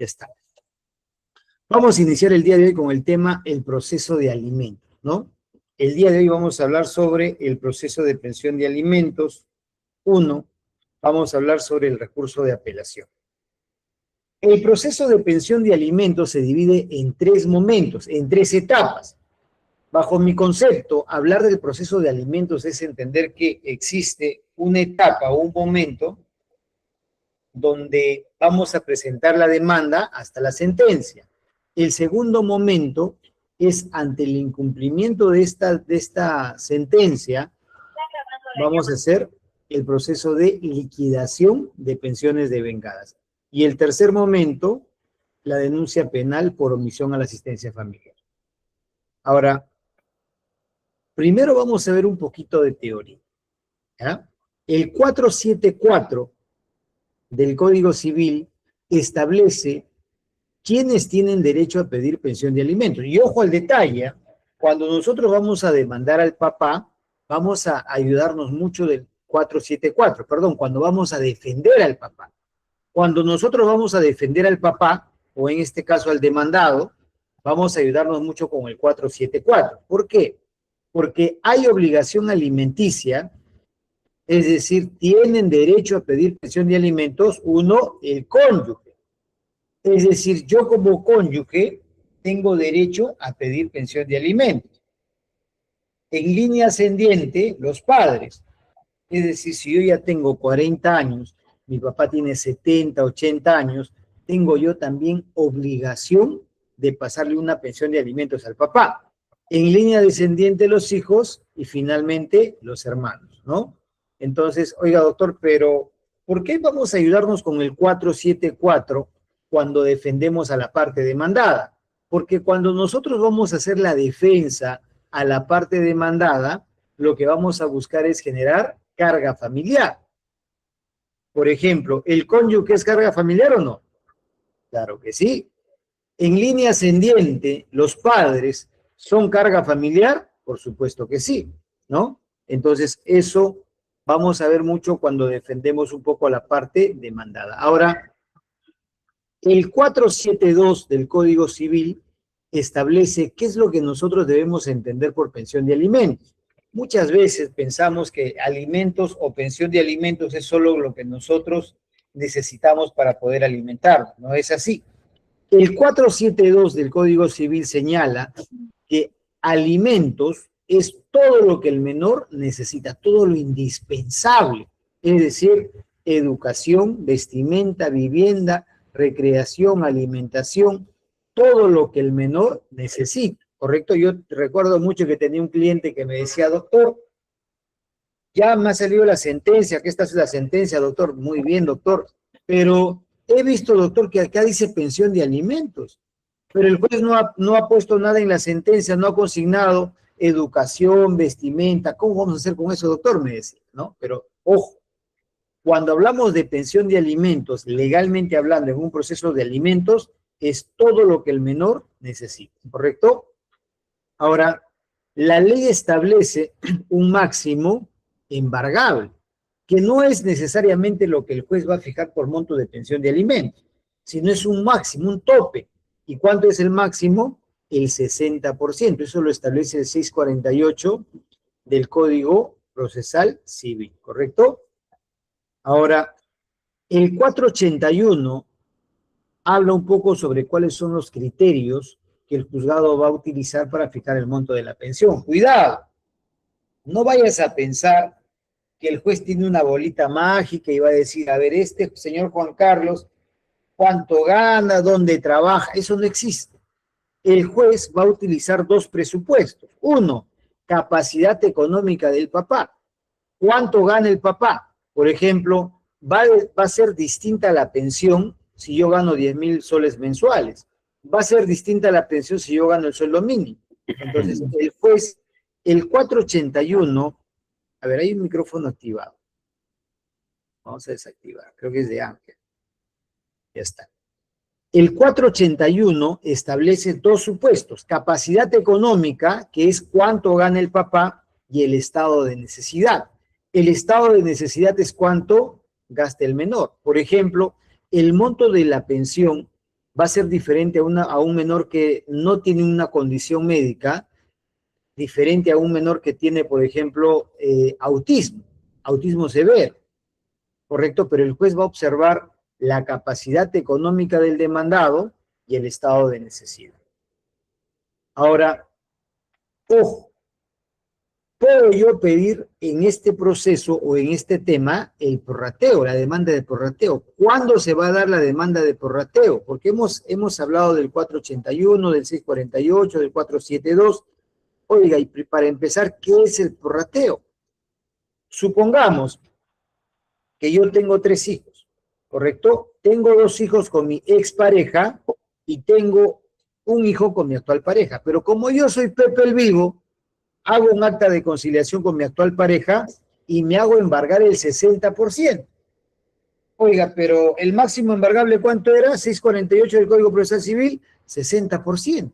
Ya está. Vamos a iniciar el día de hoy con el tema el proceso de alimentos, ¿no? El día de hoy vamos a hablar sobre el proceso de pensión de alimentos. Uno, vamos a hablar sobre el recurso de apelación. El proceso de pensión de alimentos se divide en tres momentos, en tres etapas. Bajo mi concepto, hablar del proceso de alimentos es entender que existe una etapa o un momento donde vamos a presentar la demanda hasta la sentencia. El segundo momento es ante el incumplimiento de esta sentencia, vamos a hacer el proceso de liquidación de pensiones devengadas. Y el tercer momento, la denuncia penal por omisión a la asistencia familiar. Ahora, primero vamos a ver un poquito de teoría, ¿ya? El 474 del Código Civil establece quiénes tienen derecho a pedir pensión de alimentos. Y ojo al detalle, cuando nosotros vamos a demandar al papá, vamos a ayudarnos mucho del 474, perdón, cuando vamos a defender al papá. Cuando nosotros vamos a defender al papá, o en este caso al demandado, vamos a ayudarnos mucho con el 474. ¿Por qué? Porque hay obligación alimenticia, es decir, tienen derecho a pedir pensión de alimentos, uno, el cónyuge. Es decir, yo como cónyuge tengo derecho a pedir pensión de alimentos. En línea ascendiente, los padres. Es decir, si yo ya tengo 40 años, mi papá tiene 70, 80 años, tengo yo también obligación de pasarle una pensión de alimentos al papá. En línea descendiente, los hijos y finalmente los hermanos, ¿no? Entonces, oiga, doctor, pero ¿por qué vamos a ayudarnos con el 474 cuando defendemos a la parte demandada? Porque cuando nosotros vamos a hacer la defensa a la parte demandada, lo que vamos a buscar es generar carga familiar. Por ejemplo, ¿el cónyuge es carga familiar o no? Claro que sí. En línea ascendiente, ¿los padres son carga familiar? Por supuesto que sí, ¿no? Entonces, eso vamos a ver mucho cuando defendemos un poco la parte demandada. Ahora, el 472 del Código Civil establece qué es lo que nosotros debemos entender por pensión de alimentos. Muchas veces pensamos que alimentos o pensión de alimentos es solo lo que nosotros necesitamos para poder alimentarnos. No es así. El 472 del Código Civil señala que alimentos es todo lo que el menor necesita, todo lo indispensable, es decir, educación, vestimenta, vivienda, recreación, alimentación, todo lo que el menor necesita, ¿correcto? Yo recuerdo mucho que tenía un cliente que me decía, doctor, ya me ha salido la sentencia, que esta es la sentencia, doctor, muy bien, doctor, pero he visto, doctor, que acá dice pensión de alimentos, pero el juez no ha puesto nada en la sentencia, no ha consignado educación, vestimenta, ¿cómo vamos a hacer con eso, doctor? Me decía, ¿no? Pero, ojo, cuando hablamos de pensión de alimentos, legalmente hablando, en un proceso de alimentos, es todo lo que el menor necesita, ¿correcto? Ahora, la ley establece un máximo embargable, que no es necesariamente lo que el juez va a fijar por monto de pensión de alimentos, sino es un máximo, un tope. ¿Y cuánto es el máximo? El 60%. Eso lo establece el 648 del Código Procesal Civil, ¿correcto? Ahora, el 481 habla un poco sobre cuáles son los criterios que el juzgado va a utilizar para fijar el monto de la pensión. Cuidado, no vayas a pensar que el juez tiene una bolita mágica y va a decir, a ver, este señor Juan Carlos, ¿cuánto gana? ¿Dónde trabaja? Eso no existe. El juez va a utilizar dos presupuestos. Uno, capacidad económica del papá. ¿Cuánto gana el papá? Por ejemplo, va a ser distinta la pensión si yo gano 10,000 soles mensuales. Va a ser distinta la pensión si yo gano el sueldo mínimo. Entonces, el juez, el 481, a ver, hay un micrófono activado. Vamos a desactivar, creo que es de Ángel. Ya está. El 481 establece dos supuestos, capacidad económica, que es cuánto gana el papá, y el estado de necesidad. El estado de necesidad es cuánto gasta el menor. Por ejemplo, el monto de la pensión va a ser diferente a un menor que no tiene una condición médica, diferente a un menor que tiene, por ejemplo, autismo severo, ¿correcto? Pero el juez va a observar la capacidad económica del demandado y el estado de necesidad. Ahora, ojo, ¿puedo yo pedir en este proceso o en este tema el prorrateo, la demanda de prorrateo? ¿Cuándo se va a dar la demanda de prorrateo? Porque hemos hablado del 481, del 648, del 472. Oiga, y para empezar, ¿qué es el prorrateo? Supongamos que yo tengo 3 hijos, ¿correcto? Tengo 2 hijos con mi expareja y tengo un hijo con mi actual pareja. Pero como yo soy Pepe el Vivo, hago un acta de conciliación con mi actual pareja y me hago embargar el 60%. Oiga, pero el máximo embargable, ¿cuánto era? 648 del Código Procesal Civil, 60%.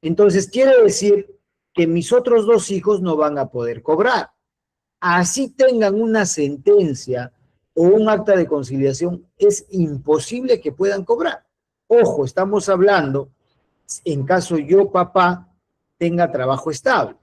Entonces, quiere decir que mis otros 2 hijos no van a poder cobrar. Así tengan una sentencia o un acta de conciliación, es imposible que puedan cobrar. Ojo, estamos hablando en caso yo, papá, tenga trabajo estable.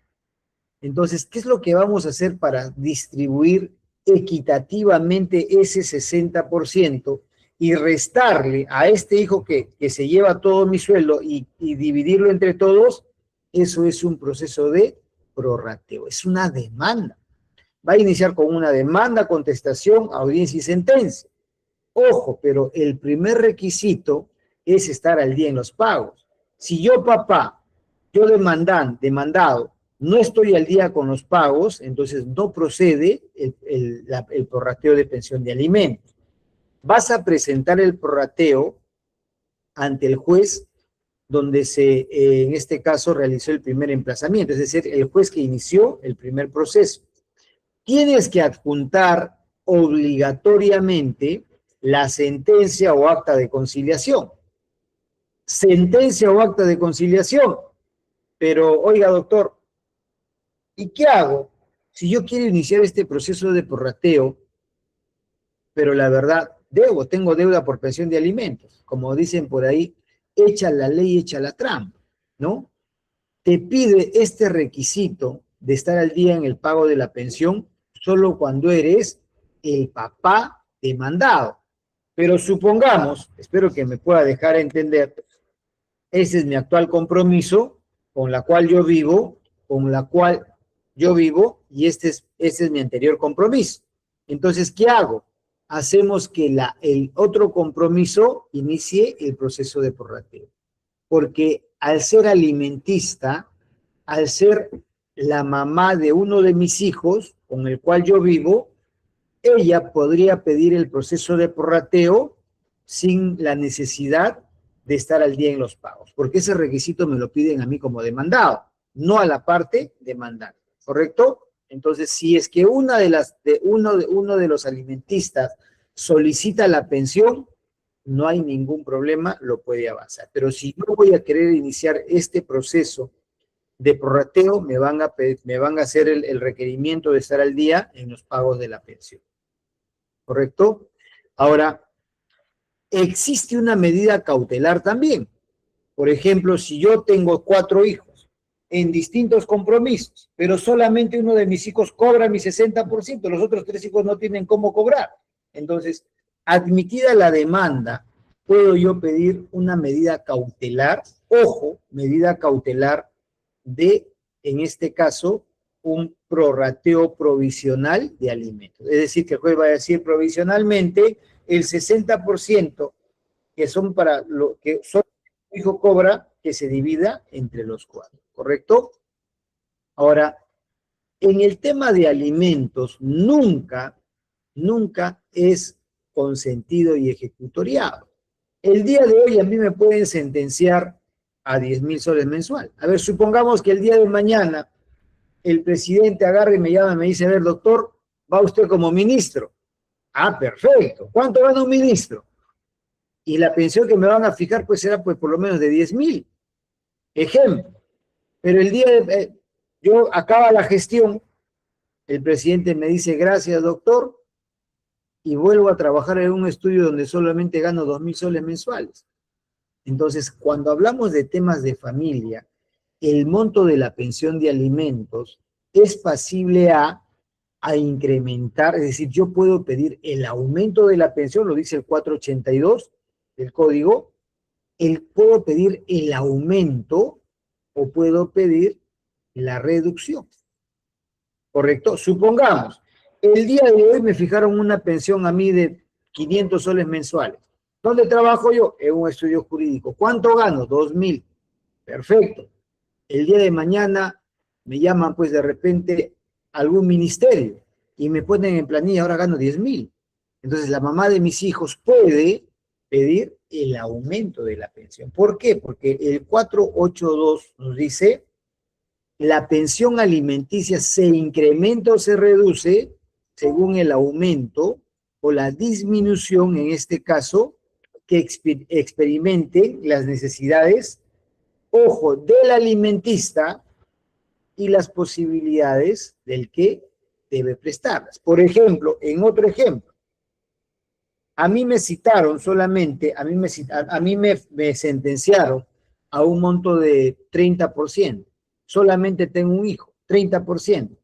Entonces, ¿qué es lo que vamos a hacer para distribuir equitativamente ese 60% y restarle a este hijo que se lleva todo mi sueldo y dividirlo entre todos? Eso es un proceso de prorrateo, es una demanda. Va a iniciar con una demanda, contestación, audiencia y sentencia. Ojo, pero el primer requisito es estar al día en los pagos. Si yo, papá, yo demandado, no estoy al día con los pagos, entonces no procede el prorrateo de pensión de alimentos. Vas a presentar el prorrateo ante el juez donde en este caso realizó el primer emplazamiento, es decir, el juez que inició el primer proceso. Tienes que adjuntar obligatoriamente la sentencia o acta de conciliación. Sentencia o acta de conciliación. Pero, oiga, doctor, ¿y qué hago si yo quiero iniciar este proceso de prorrateo, pero la verdad, tengo deuda por pensión de alimentos? Como dicen por ahí, echa la ley, echa la trampa, ¿no? Te pide este requisito de estar al día en el pago de la pensión solo cuando eres el papá demandado. Pero supongamos, espero que me pueda dejar entender, ese es mi actual compromiso, con la cual yo vivo, y este es mi anterior compromiso. Entonces, ¿qué hago? Hacemos que el otro compromiso inicie el proceso de prorrateo. Porque al ser alimentista, al ser la mamá de uno de mis hijos, con el cual yo vivo, ella podría pedir el proceso de prorrateo sin la necesidad de estar al día en los pagos, porque ese requisito me lo piden a mí como demandado, no a la parte demandante, ¿correcto? Entonces, si es que uno de los alimentistas solicita la pensión, no hay ningún problema, lo puede avanzar. Pero si yo voy a querer iniciar este proceso de prorrateo, me van a hacer el requerimiento de estar al día en los pagos de la pensión. ¿Correcto? Ahora, existe una medida cautelar también. Por ejemplo, si yo tengo 4 hijos en distintos compromisos, pero solamente uno de mis hijos cobra mi 60%, los otros 3 hijos no tienen cómo cobrar. Entonces, admitida la demanda, puedo yo pedir una medida cautelar, ojo, medida cautelar en este caso, un prorrateo provisional de alimentos. Es decir, que el juez va a decir provisionalmente el 60% que son para lo que solo el hijo cobra, que se divida entre los 4, ¿correcto? Ahora, en el tema de alimentos, nunca es consentido y ejecutoriado. El día de hoy a mí me pueden sentenciar a 10.000 soles mensual. A ver, supongamos que el día de mañana el presidente agarra y me llama y me dice, a ver, doctor, va usted como ministro. Ah, perfecto. ¿Cuánto gana un ministro? Y la pensión que me van a fijar pues será pues por lo menos de 10.000. Ejemplo. Pero el día yo acaba la gestión, el presidente me dice, gracias, doctor, y vuelvo a trabajar en un estudio donde solamente gano 2.000 soles mensuales. Entonces, cuando hablamos de temas de familia, el monto de la pensión de alimentos es pasible a incrementar, es decir, yo puedo pedir el aumento de la pensión, lo dice el 482 del código, puedo pedir el aumento o puedo pedir la reducción, ¿correcto? Supongamos, el día de hoy me fijaron una pensión a mí de 500 soles mensuales. ¿Dónde trabajo yo? En un estudio jurídico. ¿Cuánto gano? 2.000. Perfecto. El día de mañana me llaman pues de repente a algún ministerio y me ponen en planilla, ahora gano 10.000. Entonces la mamá de mis hijos puede pedir el aumento de la pensión. ¿Por qué? Porque el 482 nos dice, la pensión alimenticia se incrementa o se reduce según el aumento o la disminución, en este caso, que experimenten las necesidades, ojo, del alimentista y las posibilidades del que debe prestarlas. Por ejemplo, en otro ejemplo, a mí me citaron solamente, a mí me sentenciaron a un monto de 30%. Solamente tengo un hijo, 30%.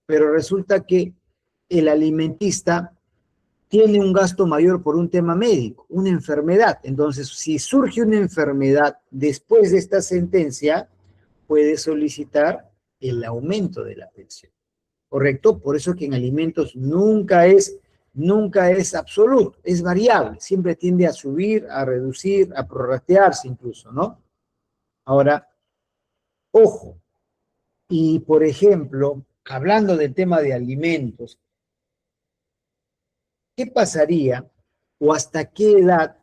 Pero resulta que el alimentista tiene un gasto mayor por un tema médico, una enfermedad. Entonces, si surge una enfermedad después de esta sentencia, puede solicitar el aumento de la pensión. ¿Correcto? Por eso que en alimentos nunca es absoluto, es variable, siempre tiende a subir, a reducir, a prorratearse incluso, ¿no? Ahora, ojo, y por ejemplo, hablando del tema de alimentos, ¿qué pasaría o hasta qué edad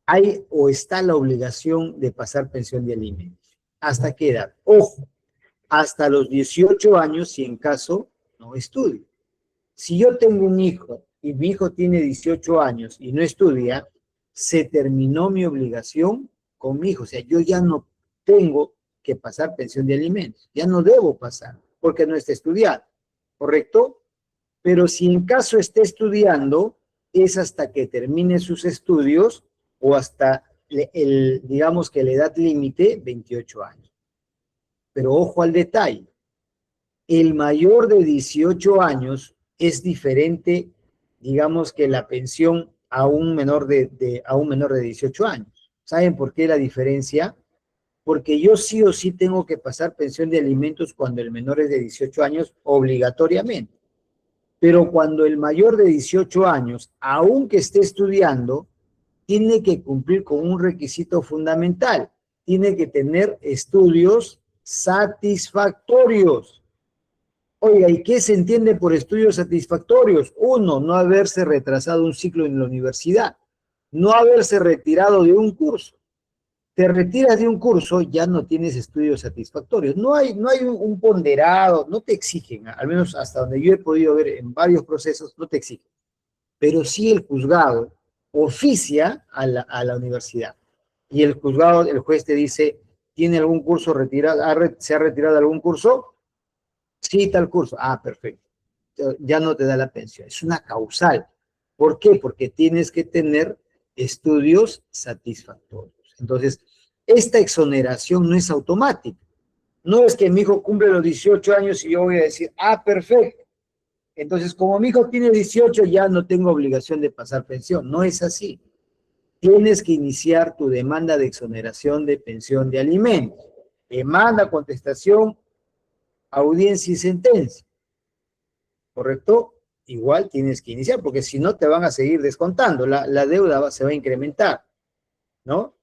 hay o está la obligación de pasar pensión de alimentos? ¿Hasta qué edad? Ojo, hasta los 18 años si en caso no estudia. Si yo tengo un hijo y mi hijo tiene 18 años y no estudia, se terminó mi obligación con mi hijo. O sea, yo ya no tengo que pasar pensión de alimentos, ya no debo pasar porque no está estudiando, ¿correcto? Pero si en caso esté estudiando, es hasta que termine sus estudios o hasta, digamos que la edad límite, 28 años. Pero ojo al detalle, el mayor de 18 años es diferente, digamos que la pensión a un menor de 18 años. ¿Saben por qué la diferencia? Porque yo sí o sí tengo que pasar pensión de alimentos cuando el menor es de 18 años obligatoriamente. Pero cuando el mayor de 18 años, aunque esté estudiando, tiene que cumplir con un requisito fundamental. Tiene que tener estudios satisfactorios. Oiga, ¿y qué se entiende por estudios satisfactorios? Uno, no haberse retrasado un ciclo en la universidad, no haberse retirado de un curso. Te retiras de un curso, ya no tienes estudios satisfactorios. No hay un ponderado, no te exigen, al menos hasta donde yo he podido ver en varios procesos, no te exigen. Pero sí el juzgado oficia a la universidad. Y el juzgado, el juez te dice, ¿tiene algún curso retirado? ¿Se ha retirado de algún curso? Sí, tal curso. Ah, perfecto. Ya no te da la pensión. Es una causal. ¿Por qué? Porque tienes que tener estudios satisfactorios. Entonces, esta exoneración no es automática. No es que mi hijo cumple los 18 años y yo voy a decir, ah, perfecto. Entonces, como mi hijo tiene 18, ya no tengo obligación de pasar pensión. No es así. Tienes que iniciar tu demanda de exoneración de pensión de alimentos. Demanda, contestación, audiencia y sentencia. ¿Correcto? Igual tienes que iniciar, porque si no te van a seguir descontando. La deuda se va a incrementar, ¿no?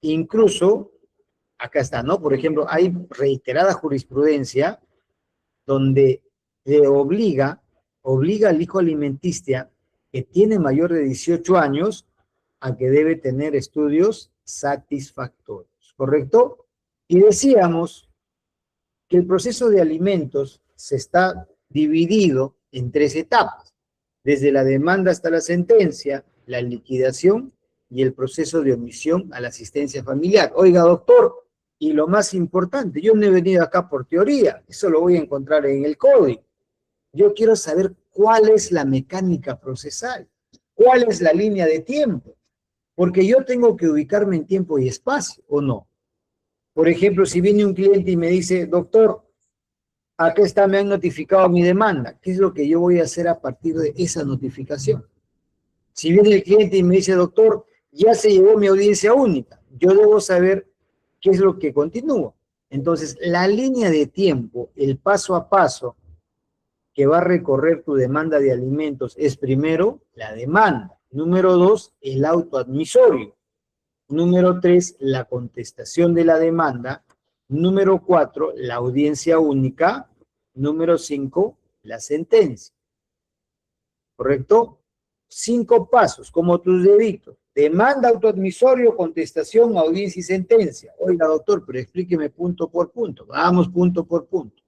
Incluso, acá está, ¿no? Por ejemplo, hay reiterada jurisprudencia donde le obliga al hijo alimenticia que tiene mayor de 18 años a que debe tener estudios satisfactorios, ¿correcto? Y decíamos que el proceso de alimentos se está dividido en 3 etapas, desde la demanda hasta la sentencia, la liquidación y el proceso de omisión a la asistencia familiar. Oiga, doctor, y lo más importante, yo no he venido acá por teoría, eso lo voy a encontrar en el código. Yo quiero saber cuál es la mecánica procesal, cuál es la línea de tiempo. Porque yo tengo que ubicarme en tiempo y espacio, ¿o no? Por ejemplo, si viene un cliente y me dice, doctor, acá está, me han notificado mi demanda. ¿Qué es lo que yo voy a hacer a partir de esa notificación? Si viene el cliente y me dice, doctor, ya se llegó mi audiencia única, yo debo saber qué es lo que continúa. Entonces, la línea de tiempo, el paso a paso que va a recorrer tu demanda de alimentos es primero la demanda. Número 2, el auto admisorio. Número 3, la contestación de la demanda. Número 4, la audiencia única. Número 5, la sentencia. ¿Correcto? 5 pasos, como tus deditos. Demanda, autoadmisorio, contestación, audiencia y sentencia. Oiga, doctor, pero explíqueme punto por punto. Vamos punto por punto.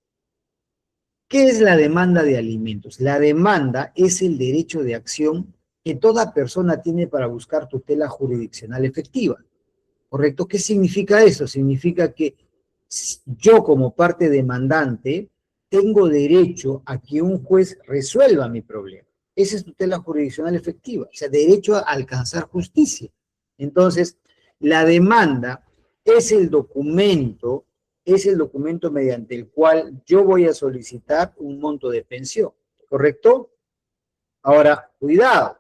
¿Qué es la demanda de alimentos? La demanda es el derecho de acción que toda persona tiene para buscar tutela jurisdiccional efectiva. ¿Correcto? ¿Qué significa eso? Significa que yo como parte demandante tengo derecho a que un juez resuelva mi problema. Esa es tutela jurisdiccional efectiva, o sea, derecho a alcanzar justicia. Entonces, la demanda es el documento mediante el cual yo voy a solicitar un monto de pensión, ¿correcto? Ahora, cuidado.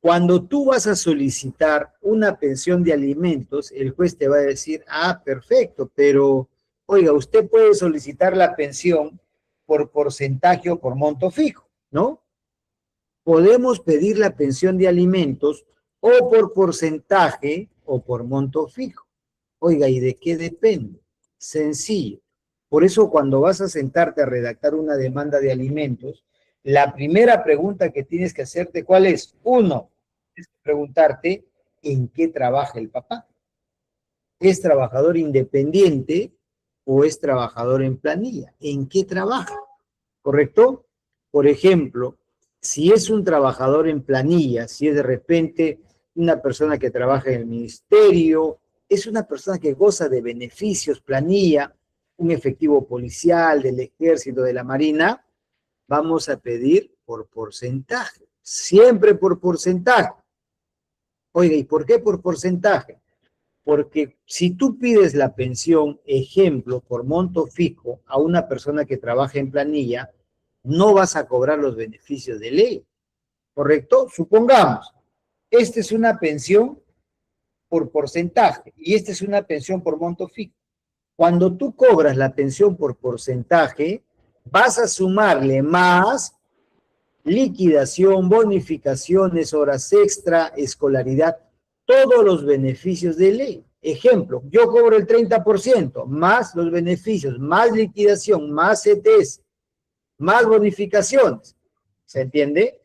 Cuando tú vas a solicitar una pensión de alimentos, el juez te va a decir, ah, perfecto, pero, oiga, usted puede solicitar la pensión por porcentaje o por monto fijo, ¿no? Podemos pedir la pensión de alimentos o por porcentaje o por monto fijo. Oiga, ¿y de qué depende? Sencillo. Por eso cuando vas a sentarte a redactar una demanda de alimentos, la primera pregunta que tienes que hacerte, ¿cuál es? Uno, tienes que preguntarte en qué trabaja el papá. ¿Es trabajador independiente o es trabajador en planilla? ¿En qué trabaja? ¿Correcto? Por ejemplo, si es un trabajador en planilla, si es de repente una persona que trabaja en el ministerio, es una persona que goza de beneficios, planilla, un efectivo policial, del ejército, de la marina, vamos a pedir por porcentaje, siempre por porcentaje. Oiga, ¿y por qué por porcentaje? Porque si tú pides la pensión, ejemplo, por monto fijo a una persona que trabaja en planilla, no vas a cobrar los beneficios de ley, ¿correcto? Supongamos, esta es una pensión por porcentaje y esta es una pensión por monto fijo. Cuando tú cobras la pensión por porcentaje, vas a sumarle más liquidación, bonificaciones, horas extra, escolaridad, todos los beneficios de ley. Ejemplo, yo cobro el 30%, más los beneficios, más liquidación, más CTS, más bonificaciones. ¿Se entiende?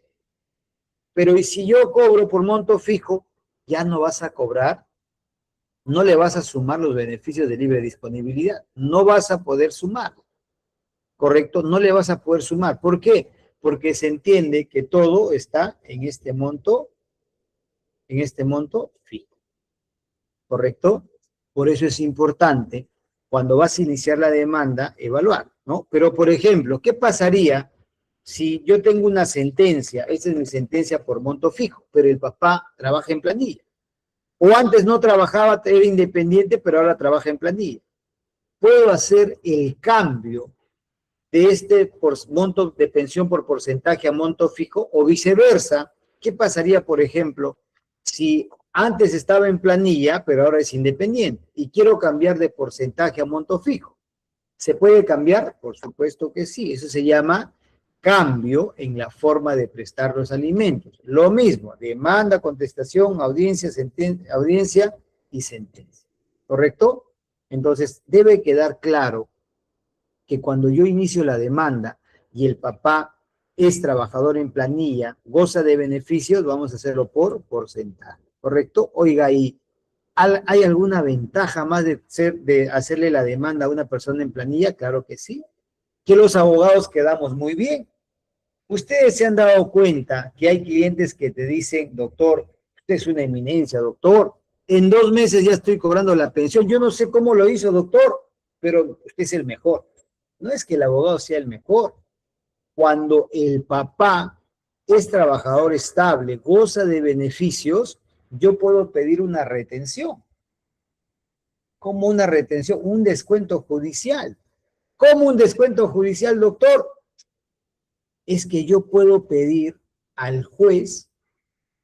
Pero ¿y si yo cobro por monto fijo? Ya no vas a cobrar, no le vas a sumar los beneficios de libre disponibilidad. No vas a poder sumar, ¿correcto? No le vas a poder sumar. ¿Por qué? Porque se entiende que todo está en este monto fijo, ¿correcto? Por eso es importante, cuando vas a iniciar la demanda, evaluar, ¿no? Pero, por ejemplo, ¿qué pasaría si yo tengo una sentencia? Esta es mi sentencia por monto fijo, pero el papá trabaja en planilla. O antes no trabajaba, era independiente, pero ahora trabaja en planilla. Puedo hacer el cambio de este monto de pensión por porcentaje a monto fijo o viceversa. ¿Qué pasaría, por ejemplo, si antes estaba en planilla, pero ahora es independiente y quiero cambiar de porcentaje a monto fijo? ¿Se puede cambiar? Por supuesto que sí. Eso se llama cambio en la forma de prestar los alimentos. Lo mismo, demanda, contestación, audiencia, audiencia y sentencia. ¿Correcto? Entonces, debe quedar claro que cuando yo inicio la demanda y el papá es trabajador en planilla, goza de beneficios, vamos a hacerlo por porcentaje, ¿correcto? Oiga, ¿y hay alguna ventaja más de hacerle la demanda a una persona en planilla? Claro que sí, que los abogados quedamos muy bien. Ustedes se han dado cuenta que hay clientes que te dicen, doctor, usted es una eminencia, doctor, en 2 meses ya estoy cobrando la pensión, yo no sé cómo lo hizo, doctor, pero usted es el mejor. No es que el abogado sea el mejor. Cuando el papá es trabajador estable, goza de beneficios, yo puedo pedir una retención. ¿Cómo una retención? Un descuento judicial. ¿Cómo un descuento judicial, doctor? Es que yo puedo pedir al juez,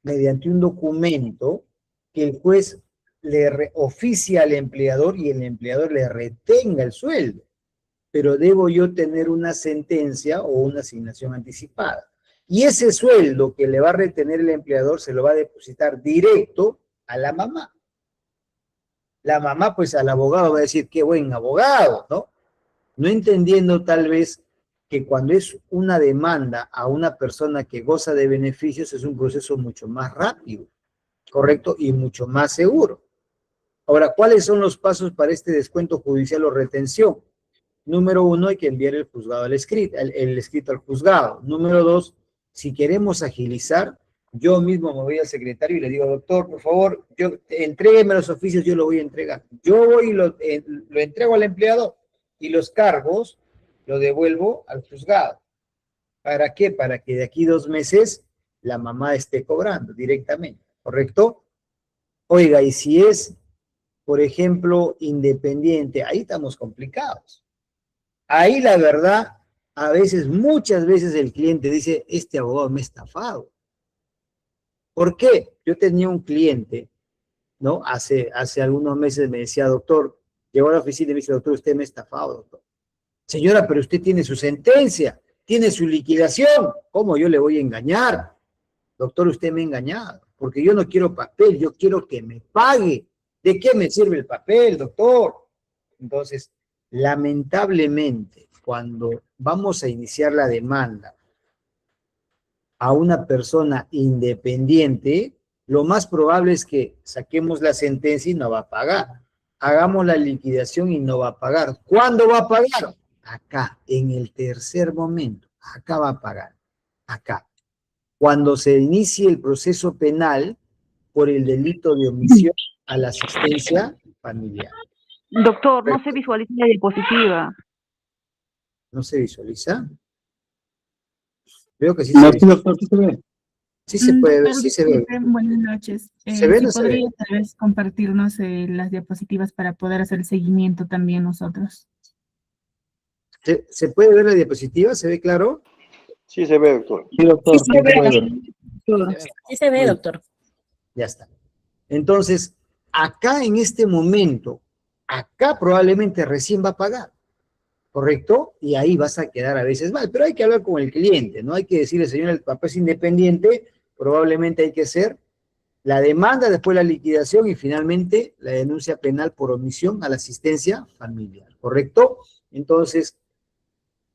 mediante un documento, que el juez le oficie al empleador y el empleador le retenga el sueldo. Pero debo yo tener una sentencia o una asignación anticipada. Y ese sueldo que le va a retener el empleador se lo va a depositar directo a la mamá. La mamá, pues al abogado va a decir, qué buen abogado, ¿no? No entendiendo tal vez que cuando es una demanda a una persona que goza de beneficios es un proceso mucho más rápido, ¿correcto? Y mucho más seguro. Ahora, ¿cuáles son los pasos para este descuento judicial o retención? Número 1, hay que enviar el juzgado al escrito, el escrito al juzgado. Número 2, si queremos agilizar, yo mismo me voy al secretario y le digo, doctor, por favor, entrégueme los oficios, yo lo voy a entregar. Yo voy y lo entrego al empleador y los cargos lo devuelvo al juzgado. ¿Para qué? Para que de aquí 2 meses la mamá esté cobrando directamente, ¿correcto? Oiga, y si es, por ejemplo, independiente, ahí estamos complicados. Ahí la verdad, a veces, muchas veces el cliente dice, este abogado me ha estafado. ¿Por qué? Yo tenía un cliente, ¿no? Hace algunos meses me decía, doctor, llegó a la oficina y me dice, doctor, usted me ha estafado, doctor. Señora, pero usted tiene su sentencia, tiene su liquidación. ¿Cómo yo le voy a engañar? Doctor, usted me ha engañado, porque yo no quiero papel, yo quiero que me pague. ¿De qué me sirve el papel, doctor? Entonces, lamentablemente, cuando vamos a iniciar la demanda a una persona independiente, lo más probable es que saquemos la sentencia y no va a pagar. Hagamos la liquidación y no va a pagar. ¿Cuándo va a pagar? Acá, en el tercer momento. Acá va a pagar. Acá. Cuando se inicie el proceso penal por el delito de omisión a la asistencia familiar. Doctor, no se visualiza la diapositiva. ¿No se visualiza? Veo que sí se visualiza. Doctor, ¿sí se ve? Sí se puede ver, sí se ve. Buenas noches. ¿Se ve o no se ve? ¿Podría tal vez compartirnos las diapositivas para poder hacer el seguimiento también nosotros? ¿Se puede ver la diapositiva? ¿Se ve claro? Sí se ve, doctor. Sí, doctor. Sí se ve. Sí se ve, doctor. Ya está. Entonces, acá en este momento, acá probablemente recién va a pagar, ¿correcto? Y ahí vas a quedar a veces mal, pero hay que hablar con el cliente, ¿no? Hay que decirle, señor, el papá es independiente, probablemente hay que hacer la demanda, después la liquidación y finalmente la denuncia penal por omisión a la asistencia familiar, ¿correcto? Entonces,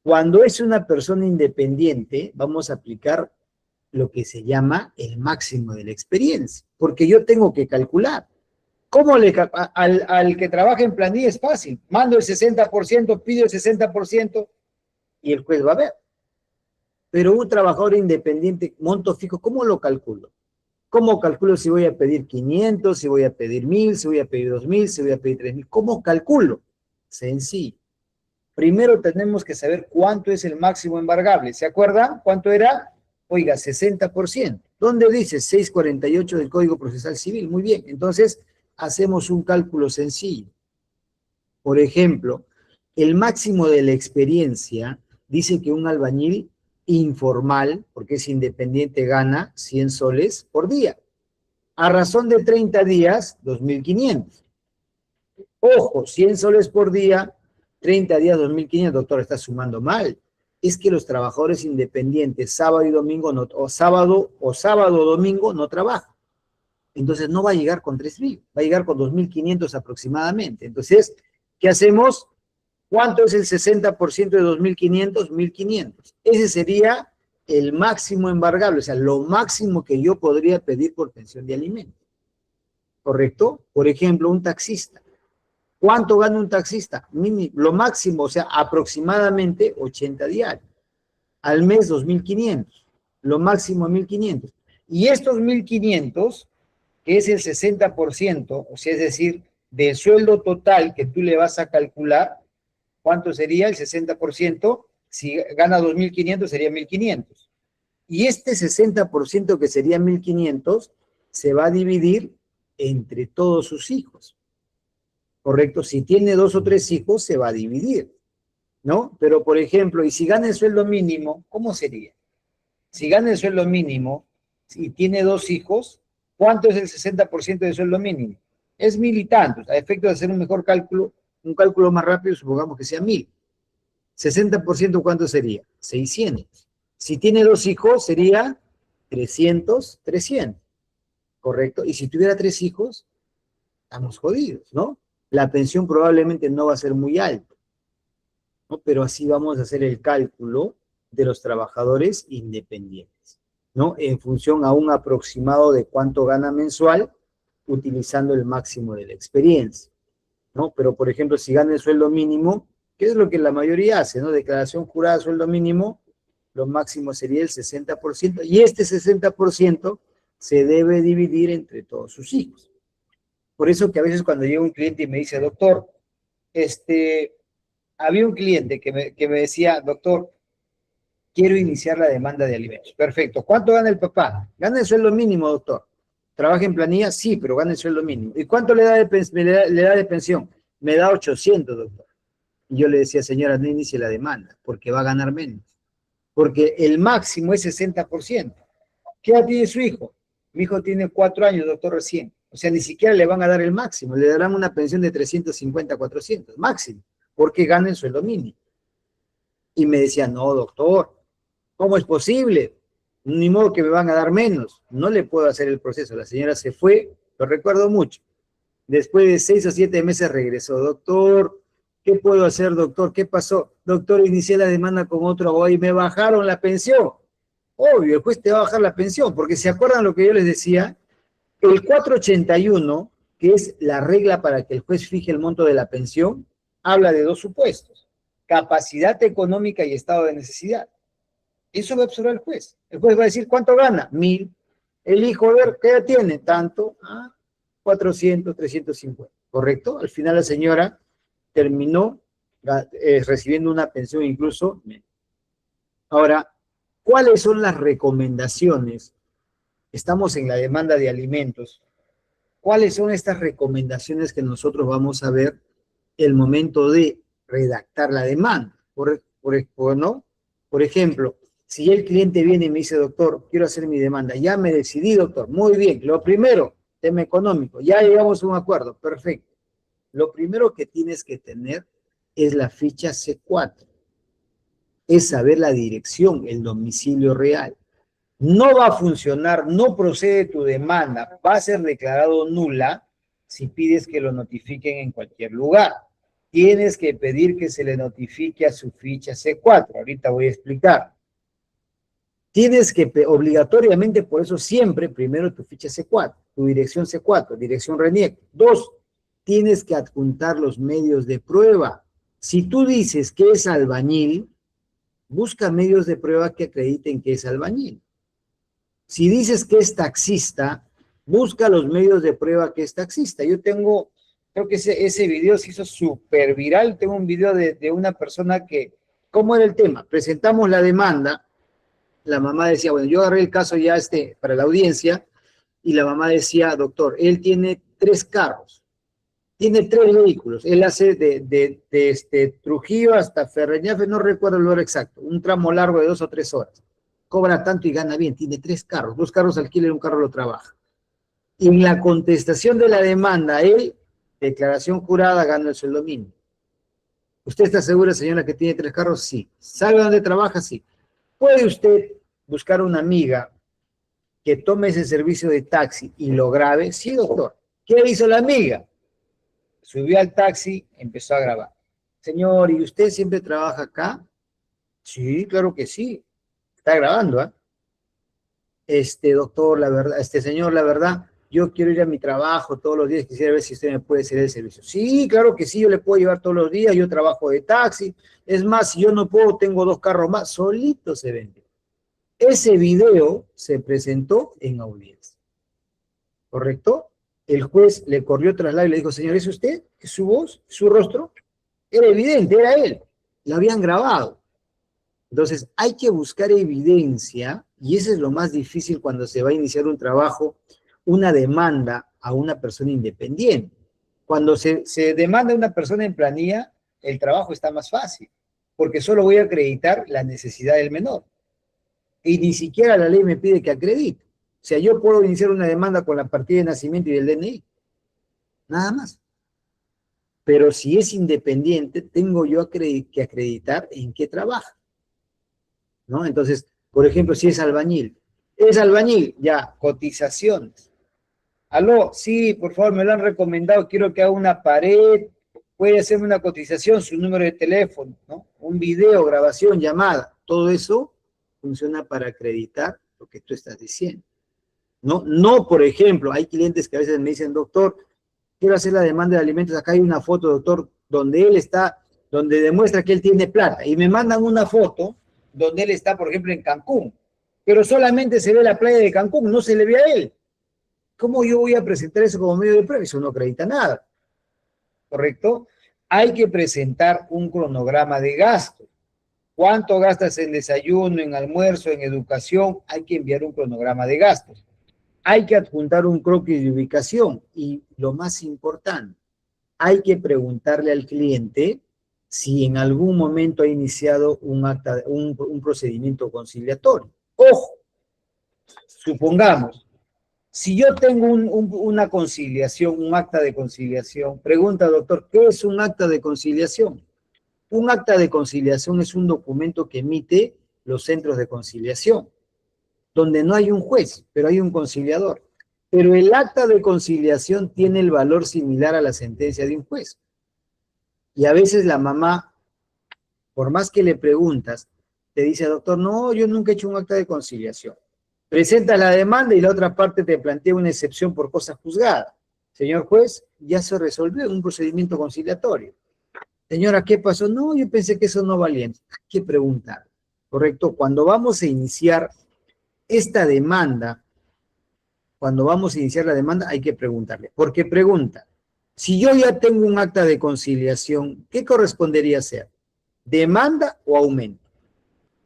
cuando es una persona independiente, vamos a aplicar lo que se llama el máximo de la experiencia, porque yo tengo que calcular. ¿Cómo al que trabaja en planilla es fácil? Mando el 60%, pido el 60% y el juez va a ver. Pero un trabajador independiente, monto fijo, ¿cómo lo calculo? ¿Cómo calculo si voy a pedir 500, si voy a pedir 1000, si voy a pedir 2000, si voy a pedir 3000? ¿Cómo calculo? Sencillo. Primero tenemos que saber cuánto es el máximo embargable. ¿Se acuerdan? ¿Cuánto era? Oiga, 60%. ¿Dónde dice? 648 del Código Procesal Civil. Muy bien. Entonces, hacemos un cálculo sencillo. Por ejemplo, el máximo de la experiencia dice que un albañil informal, porque es independiente, gana 100 soles por día. A razón de 30 días, 2.500. Ojo, 100 soles por día, 30 días, 2.500. Doctor, está sumando mal. Es que los trabajadores independientes, sábado y domingo, o sábado o domingo, no trabajan. Entonces no va a llegar con 3.000, va a llegar con 2.500 aproximadamente. Entonces, ¿qué hacemos? ¿Cuánto es el 60% de 2.500? 1.500. Ese sería el máximo embargable, o sea, lo máximo que yo podría pedir por pensión de alimentos. ¿Correcto? Por ejemplo, un taxista. ¿Cuánto gana un taxista? Lo máximo, o sea, aproximadamente 80 diarios. Al mes 2.500. Lo máximo 1.500. Y estos 1.500, que es el 60%, o sea, es decir, del sueldo total que tú le vas a calcular, ¿cuánto sería el 60%? Si gana 2.500, sería 1.500. Y este 60% que sería 1.500, se va a dividir entre todos sus hijos. ¿Correcto? Si tiene 2 o 3 hijos, se va a dividir, ¿no? Pero, por ejemplo, y si gana el sueldo mínimo, ¿cómo sería? Si gana el sueldo mínimo y tiene 2 hijos, ¿cuánto es el 60% del sueldo mínimo? Es 1.000 y tantos. A efecto de hacer un mejor cálculo, un cálculo más rápido, supongamos que sea 1.000. 60%, ¿cuánto sería? 600. Si tiene 2 hijos, sería 300, 300. ¿Correcto? Y si tuviera 3 hijos, estamos jodidos, ¿no? La pensión probablemente no va a ser muy alta, ¿no? Pero así vamos a hacer el cálculo de los trabajadores independientes, ¿no? En función a un aproximado de cuánto gana mensual, utilizando el máximo de la experiencia, ¿no? Pero, por ejemplo, si gana el sueldo mínimo, ¿qué es lo que la mayoría hace, ¿no? Declaración jurada, sueldo mínimo, lo máximo sería el 60%, y este 60% se debe dividir entre todos sus hijos. Por eso que a veces cuando llega un cliente y me dice, doctor, había un cliente que me decía, doctor, quiero iniciar la demanda de alimentos. Perfecto. ¿Cuánto gana el papá? Gana el sueldo mínimo, doctor. ¿Trabaja en planilla? Sí, pero gana el sueldo mínimo. ¿Y cuánto le da de pensión? Me da 800, doctor. Y yo le decía, señora, no inicie la demanda, porque va a ganar menos. Porque el máximo es 60%. ¿Qué edad tiene su hijo? Mi hijo tiene 4 años, doctor, recién. O sea, ni siquiera le van a dar el máximo, le darán una pensión de 350, 400, máximo, porque gana el sueldo mínimo. Y me decía, no, doctor, ¿cómo es posible? Ni modo que me van a dar menos, no le puedo hacer el proceso. La señora se fue, lo recuerdo mucho. Después de 6 o 7 meses regresó, doctor, ¿qué puedo hacer, doctor? ¿Qué pasó? Doctor, inicié la demanda con otro abogado y me bajaron la pensión. Obvio, el juez te va a bajar la pensión, porque ¿se acuerdan lo que yo les decía? El 481, que es la regla para que el juez fije el monto de la pensión, habla de 2 supuestos: capacidad económica y estado de necesidad. Eso va a observar el juez. El juez va a decir, ¿cuánto gana? 1.000. El hijo, a ver, ¿qué edad tiene? Tanto. 400, 350. ¿Correcto? Al final la señora terminó recibiendo una pensión incluso menos. Ahora, ¿cuáles son las recomendaciones? Estamos en la demanda de alimentos. ¿Cuáles son estas recomendaciones que nosotros vamos a ver el momento de redactar la demanda? ¿No? Por ejemplo, si el cliente viene y me dice, doctor, quiero hacer mi demanda, ya me decidí, doctor, muy bien. Lo primero, tema económico, ya llegamos a un acuerdo, perfecto. Lo primero que tienes que tener es la ficha C4. Es saber la dirección, el domicilio real. No va a funcionar, no procede tu demanda, va a ser declarado nula si pides que lo notifiquen en cualquier lugar. Tienes que pedir que se le notifique a su ficha C4. Ahorita voy a explicar. Tienes que, obligatoriamente, por eso siempre, primero tu ficha C4, tu dirección C4, dirección RENIEC. 2, tienes que adjuntar los medios de prueba. Si tú dices que es albañil, busca medios de prueba que acrediten que es albañil. Si dices que es taxista, busca los medios de prueba que es taxista. Yo tengo, creo que ese video se hizo súper viral. Tengo un video de una persona que, ¿cómo era el tema? Presentamos la demanda. La mamá decía, bueno, yo agarré el caso ya para la audiencia, y la mamá decía, doctor, él tiene 3 carros, tiene 3 vehículos. Él hace de Trujillo hasta Ferreñafe, no recuerdo el lugar exacto, un tramo largo de 2 o 3 horas. Cobra tanto y gana bien, tiene 3 carros, 2 carros alquila y 1 carro lo trabaja. Y en la contestación de la demanda, él, declaración jurada, gana el sueldo mínimo. ¿Usted está segura, señora, que tiene 3 carros? Sí. ¿Sabe dónde trabaja? Sí. ¿Puede usted buscar una amiga que tome ese servicio de taxi y lo grabe? Sí, doctor. ¿Qué hizo la amiga? Subió al taxi, empezó a grabar. Señor, ¿y usted siempre trabaja acá? Sí, claro que sí. Está grabando, ¿ah? Doctor, la verdad, señor, la verdad, yo quiero ir a mi trabajo todos los días, quisiera ver si usted me puede hacer el servicio. Sí, claro que sí, yo le puedo llevar todos los días, yo trabajo de taxi. Es más, si yo no puedo, tengo 2 carros más, solito se vende. Ese video se presentó en audiencia, ¿correcto? El juez le corrió traslado y le dijo, señor, ¿es usted? ¿Es su voz? ¿Su rostro? Era evidente, era él. Lo habían grabado. Entonces, hay que buscar evidencia, y eso es lo más difícil cuando se va a iniciar un trabajo una demanda a una persona independiente. Cuando se demanda a una persona en planilla, el trabajo está más fácil, porque solo voy a acreditar la necesidad del menor. Y ni siquiera la ley me pide que acredite. O sea, yo puedo iniciar una demanda con la partida de nacimiento y del DNI. Nada más. Pero si es independiente, tengo yo que acreditar en qué trabaja, ¿no? Entonces, por ejemplo, si es albañil, ya, cotizaciones. Aló, sí, por favor, me lo han recomendado, quiero que haga una pared, puede hacerme una cotización, su número de teléfono, ¿no? Un video, grabación, llamada, todo eso funciona para acreditar lo que tú estás diciendo, ¿no? No, por ejemplo, hay clientes que a veces me dicen, doctor, quiero hacer la demanda de alimentos, acá hay una foto, doctor, donde él está, donde demuestra que él tiene plata, y me mandan una foto donde él está, por ejemplo, en Cancún, pero solamente se ve la playa de Cancún, no se le ve a él. ¿Cómo yo voy a presentar eso como medio de prueba? Eso no acredita nada, ¿correcto? Hay que presentar un cronograma de gasto. ¿Cuánto gastas en desayuno, en almuerzo, en educación? Hay que enviar un cronograma de gastos. Hay que adjuntar un croquis de ubicación y lo más importante, hay que preguntarle al cliente si en algún momento ha iniciado un procedimiento conciliatorio. Ojo, supongamos, si yo tengo una conciliación, un acta de conciliación, pregunta, doctor, ¿qué es un acta de conciliación? Un acta de conciliación es un documento que emite los centros de conciliación, donde no hay un juez, pero hay un conciliador. Pero el acta de conciliación tiene el valor similar a la sentencia de un juez. Y a veces la mamá, por más que le preguntas, te dice, doctor, no, yo nunca he hecho un acta de conciliación. Presentas la demanda y la otra parte te plantea una excepción por cosa juzgada. Señor juez, ya se resolvió en un procedimiento conciliatorio. Señora, ¿qué pasó? No, yo pensé que eso no valía. Hay que preguntar, ¿correcto? Cuando vamos a iniciar esta demanda, hay que preguntarle. Porque pregunta, si yo ya tengo un acta de conciliación, ¿qué correspondería hacer? ¿Demanda o aumento?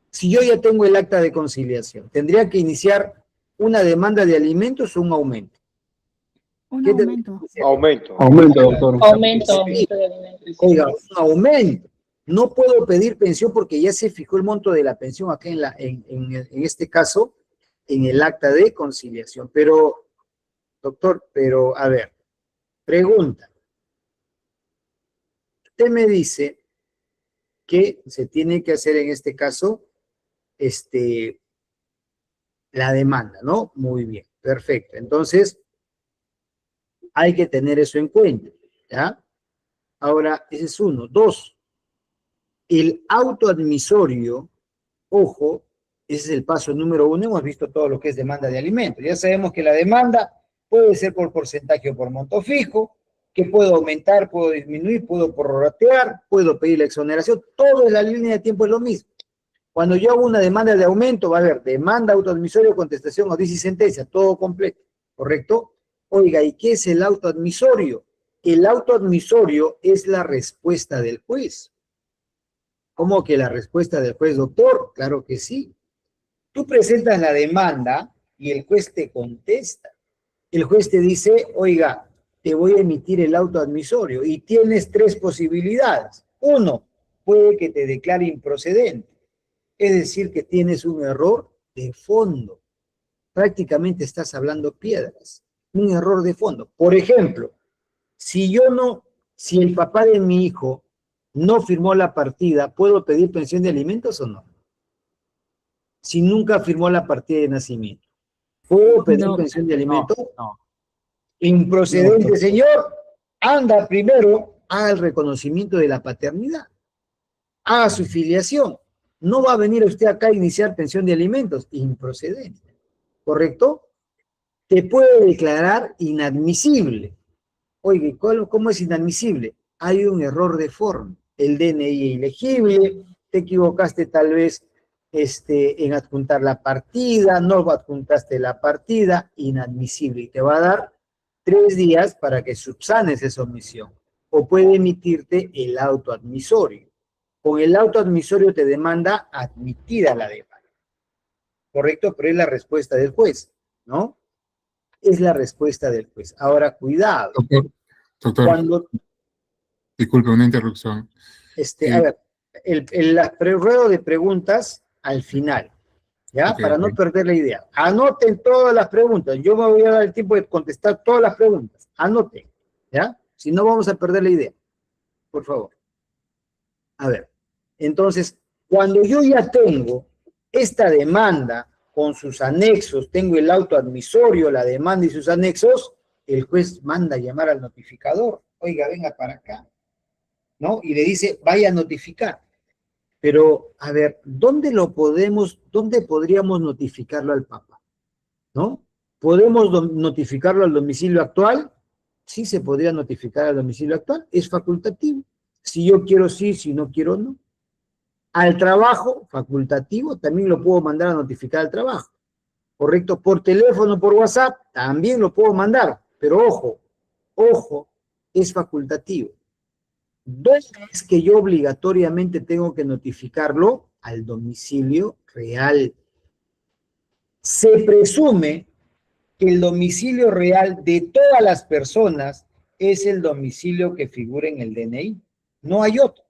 Si yo ya tengo el acta de conciliación, ¿tendría que iniciar una demanda de alimentos o un aumento? Un aumento. Aumento. Aumento, doctor. Aumento de alimentos. Oiga, un aumento. No puedo pedir pensión porque ya se fijó el monto de la pensión acá en este caso, en el acta de conciliación. Pero, doctor, a ver, pregunta. Usted me dice que se tiene que hacer en este caso, la demanda, ¿no? Muy bien, perfecto. Entonces, hay que tener eso en cuenta, ¿ya? Ahora, ese es uno. Dos, el auto admisorio, ojo, ese es el paso número uno. Hemos visto todo lo que es demanda de alimentos. Ya sabemos que la demanda puede ser por porcentaje o por monto fijo, que puedo aumentar, puedo disminuir, puedo prorratear, puedo pedir la exoneración. Todo en la línea de tiempo es lo mismo. Cuando yo hago una demanda de aumento, va a haber demanda, auto admisorio, contestación, audiencia y sentencia, todo completo, ¿correcto? Oiga, ¿y qué es el auto admisorio? El auto admisorio es la respuesta del juez. ¿Cómo que la respuesta del juez, doctor? Claro que sí. Tú presentas la demanda y el juez te contesta. El juez te dice, oiga, te voy a emitir el auto admisorio y tienes tres posibilidades. Uno, puede que te declare improcedente. Es decir, que tienes un error de fondo. Prácticamente estás hablando piedras. Un error de fondo. Por ejemplo, si el papá de mi hijo no firmó la partida, ¿puedo pedir pensión de alimentos o no? Si nunca firmó la partida de nacimiento, ¿puedo pedir pensión de alimentos? No. Improcedente, señor. Anda primero, haga el reconocimiento de la paternidad. Haga su filiación. No va a venir usted acá a iniciar pensión de alimentos. Improcedente. ¿Correcto? Te puede declarar inadmisible. Oye, ¿cómo es inadmisible? Hay un error de forma. El DNI ilegible, te equivocaste tal vez en adjuntar la partida, no adjuntaste la partida, inadmisible. Y te va a dar 3 días para que subsanes esa omisión. O puede emitirte el auto admisorio. Con el auto admisorio te demanda admitida la demanda. ¿Correcto? Pero es la respuesta del juez, ¿no? Es la respuesta del juez. Ahora, cuidado. Doctor, Cuando, disculpe, una interrupción. a ver, el ruedo de preguntas al final, ¿ya? Ok, Para ok. no perder la idea. Anoten todas las preguntas. Yo me voy a dar el tiempo de contestar todas las preguntas. Anoten, ¿ya? Si no, vamos a perder la idea. Por favor. A ver, entonces, cuando yo ya tengo esta demanda con sus anexos, tengo el auto admisorio, la demanda y sus anexos, el juez manda a llamar al notificador. Oiga, venga para acá, ¿no? Y le dice, vaya a notificar. Pero, a ver, ¿dónde podríamos notificarlo al Papa? ¿No? ¿Podemos notificarlo al domicilio actual? Sí se podría notificar al domicilio actual, es facultativo. Si yo quiero sí, si no quiero no. Al trabajo, facultativo, también lo puedo mandar a notificar al trabajo. ¿Correcto? Por teléfono, por WhatsApp, también lo puedo mandar. Pero ojo, es facultativo. ¿Dónde es que yo obligatoriamente tengo que notificarlo? Al domicilio real. Se presume que el domicilio real de todas las personas es el domicilio que figura en el DNI. No hay otro.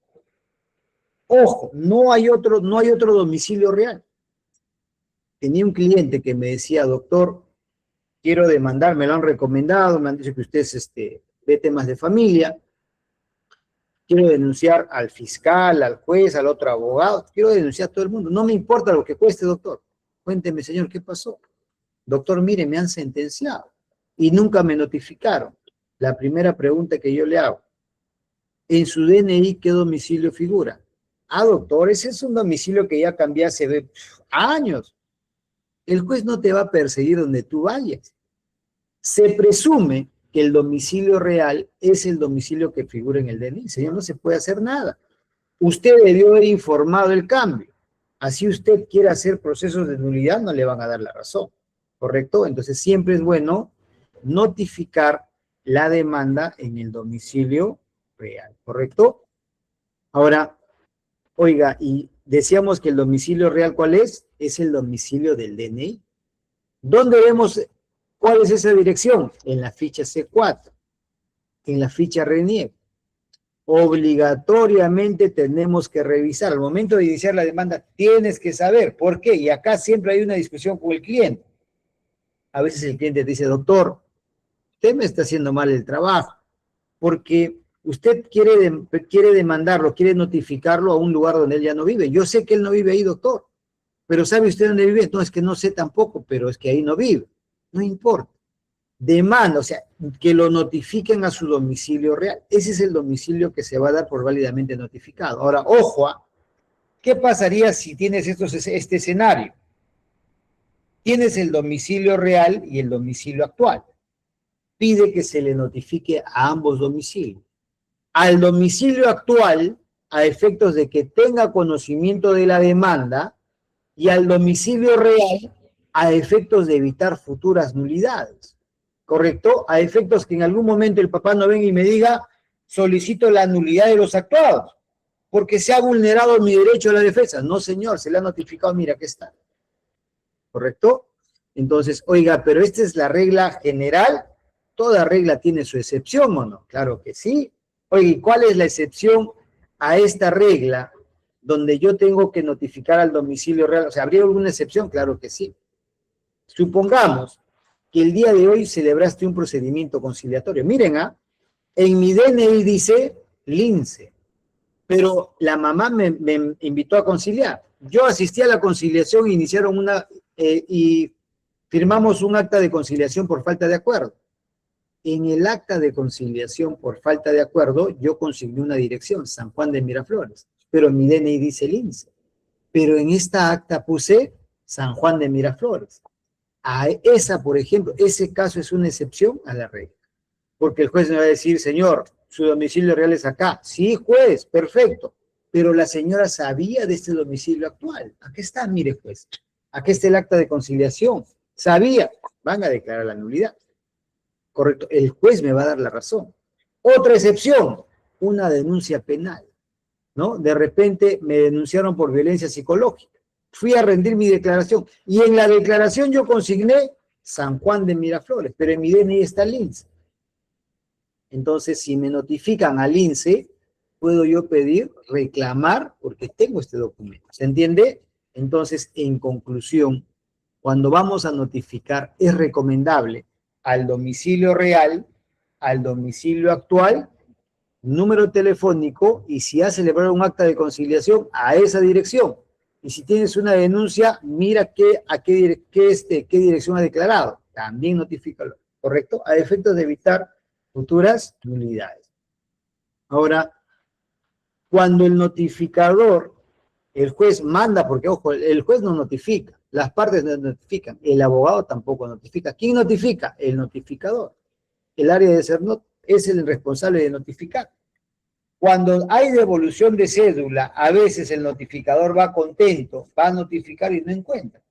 Ojo, no hay otro domicilio real. Tenía un cliente que me decía, doctor, quiero demandar, me lo han recomendado, me han dicho que usted ve temas de familia, quiero denunciar al fiscal, al juez, al otro abogado, quiero denunciar a todo el mundo. No me importa lo que cueste, doctor. Cuénteme, señor, ¿qué pasó? Doctor, mire, me han sentenciado y nunca me notificaron. La primera pregunta que yo le hago, ¿en su DNI qué domicilio figura? Ah, doctor, ese es un domicilio que ya cambié hace años. El juez no te va a perseguir donde tú vayas. Se presume que el domicilio real es el domicilio que figura en el DNI. Señor, no se puede hacer nada. Usted debió haber informado el cambio. Así usted quiere hacer procesos de nulidad, no le van a dar la razón. ¿Correcto? Entonces siempre es bueno notificar la demanda en el domicilio real. ¿Correcto? Ahora, oiga, y decíamos que el domicilio real, ¿cuál es? Es el domicilio del DNI. ¿Dónde vemos cuál es esa dirección? En la ficha C4, en la ficha RENIEC. Obligatoriamente tenemos que revisar. Al momento de iniciar la demanda, tienes que saber por qué. Y acá siempre hay una discusión con el cliente. A veces el cliente te dice, doctor, usted me está haciendo mal el trabajo, porque usted quiere demandarlo, quiere notificarlo a un lugar donde él ya no vive. Yo sé que él no vive ahí, doctor, pero ¿sabe usted dónde vive? No, es que no sé tampoco, pero es que ahí no vive. No importa. Demanda, o sea, que lo notifiquen a su domicilio real. Ese es el domicilio que se va a dar por válidamente notificado. Ahora, ojo, ¿qué pasaría si tienes este escenario? Tienes el domicilio real y el domicilio actual. Pide que se le notifique a ambos domicilios. Al domicilio actual, a efectos de que tenga conocimiento de la demanda, y al domicilio real, a efectos de evitar futuras nulidades. ¿Correcto? A efectos que en algún momento el papá no venga y me diga, solicito la nulidad de los actuados, porque se ha vulnerado mi derecho a la defensa. No, señor, se le ha notificado, mira, aquí está. ¿Correcto? Entonces, oiga, pero esta es la regla general. Toda regla tiene su excepción, ¿o no? Claro que sí. Oye, ¿y cuál es la excepción a esta regla donde yo tengo que notificar al domicilio real? O sea, ¿habría alguna excepción? Claro que sí. Supongamos que el día de hoy celebraste un procedimiento conciliatorio. Miren, en mi DNI dice Lince, pero la mamá me invitó a conciliar. Yo asistí a la conciliación, iniciaron y firmamos un acta de conciliación por falta de acuerdo. En el acta de conciliación por falta de acuerdo, yo consigné una dirección, San Juan de Miraflores, pero en mi DNI dice Lince. Pero en esta acta puse San Juan de Miraflores. A esa, por ejemplo, ese caso es una excepción a la regla. Porque el juez me va a decir, señor, su domicilio real es acá. Sí, juez, perfecto. Pero la señora sabía de este domicilio actual. Aquí está, mire, juez. Aquí está el acta de conciliación. Sabía. Van a declarar la nulidad. Correcto. El juez me va a dar la razón. Otra excepción, una denuncia penal, ¿no? De repente me denunciaron por violencia psicológica. Fui a rendir mi declaración y en la declaración yo consigné San Juan de Miraflores, pero en mi DNI está Lince. Entonces, si me notifican al Lince, puedo yo pedir, reclamar, porque tengo este documento. ¿Se entiende? Entonces, en conclusión, cuando vamos a notificar, es recomendable al domicilio real, al domicilio actual, número telefónico, y si has celebrado un acta de conciliación, a esa dirección. Y si tienes una denuncia, mira qué dirección ha declarado. También notifícalo, ¿correcto? A efectos de evitar futuras nulidades. Ahora, cuando el notificador, el juez manda, porque ojo, el juez no notifica, las partes no notifican, el abogado tampoco notifica. ¿Quién notifica? El notificador. El área de CERNOT es el responsable de notificar. Cuando hay devolución de cédula, a veces el notificador va contento, va a notificar y no encuentra.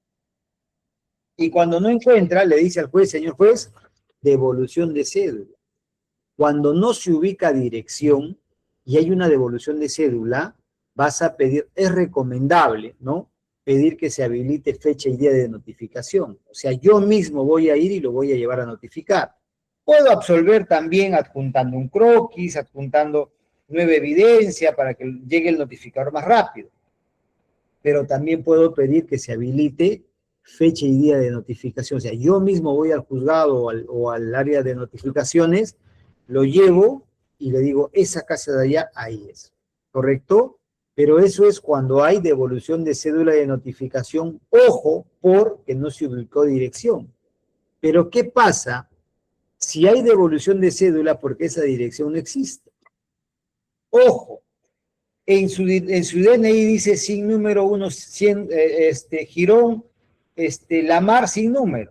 Y cuando no encuentra, le dice al juez, señor juez, devolución de cédula. Cuando no se ubica dirección y hay una devolución de cédula, vas a pedir, es recomendable, ¿no? Pedir que se habilite fecha y día de notificación. O sea, yo mismo voy a ir y lo voy a llevar a notificar. Puedo absolver también adjuntando un croquis, adjuntando nueva evidencia para que llegue el notificador más rápido. Pero también puedo pedir que se habilite fecha y día de notificación. O sea, yo mismo voy al juzgado o al área de notificaciones, lo llevo y le digo, esa casa de allá, ahí es. ¿Correcto? Pero eso es cuando hay devolución de cédula de notificación, ojo, porque no se ubicó dirección. Pero ¿qué pasa si hay devolución de cédula porque esa dirección no existe? Ojo, en su DNI dice sin número 1, Girón, Lamar sin número.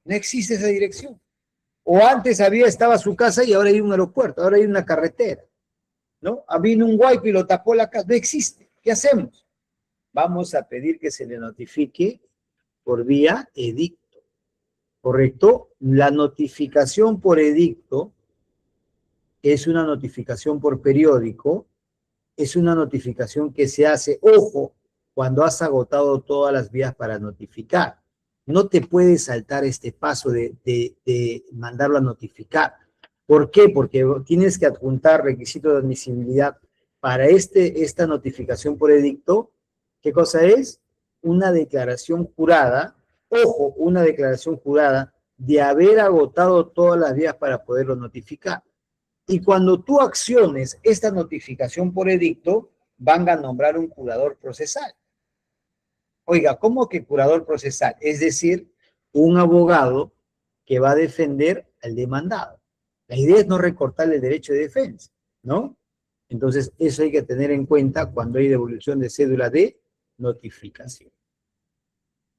No existe esa dirección. O antes estaba su casa y ahora hay un aeropuerto, ahora hay una carretera, ¿no? Vino un guaypo y lo tapó la casa. No existe. ¿Qué hacemos? Vamos a pedir que se le notifique por vía edicto. ¿Correcto? La notificación por edicto es una notificación por periódico, es una notificación que se hace, ojo, cuando has agotado todas las vías para notificar. No te puedes saltar este paso de mandarlo a notificar. ¿Por qué? Porque tienes que adjuntar requisitos de admisibilidad para esta notificación por edicto. ¿Qué cosa es? Una declaración jurada, ojo, una declaración jurada de haber agotado todas las vías para poderlo notificar. Y cuando tú acciones esta notificación por edicto, van a nombrar un curador procesal. Oiga, ¿cómo que curador procesal? Es decir, un abogado que va a defender al demandado. La idea es no recortarle el derecho de defensa, ¿no? Entonces, eso hay que tener en cuenta cuando hay devolución de cédula de notificación.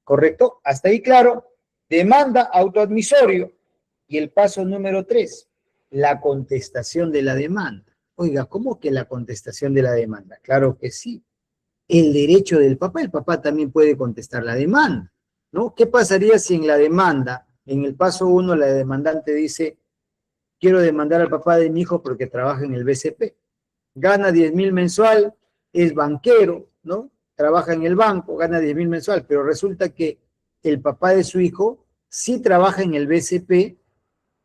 ¿Correcto? Hasta ahí claro. Demanda autoadmisorio. Y el paso número 3, la contestación de la demanda. Oiga, ¿cómo que la contestación de la demanda? Claro que sí. El derecho del papá, el papá también puede contestar la demanda, ¿no? ¿Qué pasaría si en la demanda, en el paso 1, la demandante dice, quiero demandar al papá de mi hijo porque trabaja en el BCP, gana 10.000 mensual, es banquero, ¿no? Trabaja en el banco, gana 10.000 mensual, pero resulta que el papá de su hijo sí trabaja en el BCP,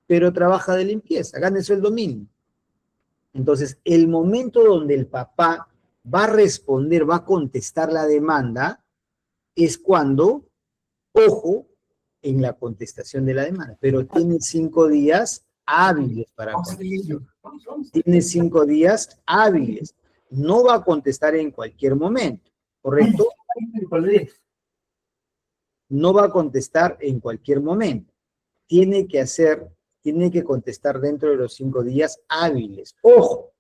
pero trabaja de limpieza, gana el sueldo mínimo. Entonces, el momento donde el papá va a responder, va a contestar la demanda, es cuando, ojo, en la contestación de la demanda, pero tiene 5 días hábiles para contestar. Tiene 5 días hábiles. No va a contestar en cualquier momento, ¿correcto? No va a contestar en cualquier momento. Tiene que contestar dentro de los 5 días hábiles. ¡Ojo!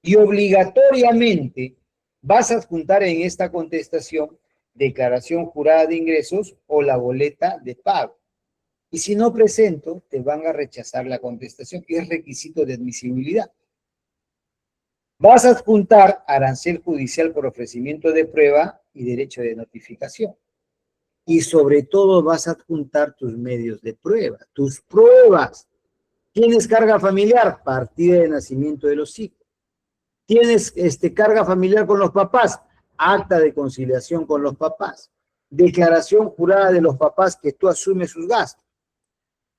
Y obligatoriamente vas a adjuntar en esta contestación declaración jurada de ingresos o la boleta de pago. Y si no presento, te van a rechazar la contestación, que es requisito de admisibilidad. Vas a adjuntar arancel judicial por ofrecimiento de prueba y derecho de notificación. Y sobre todo vas a adjuntar tus medios de prueba, tus pruebas. ¿Tienes carga familiar? Partida de nacimiento de los hijos. ¿Tienes carga familiar con los papás? Acta de conciliación con los papás. declaración jurada de los papás que tú asumes sus gastos.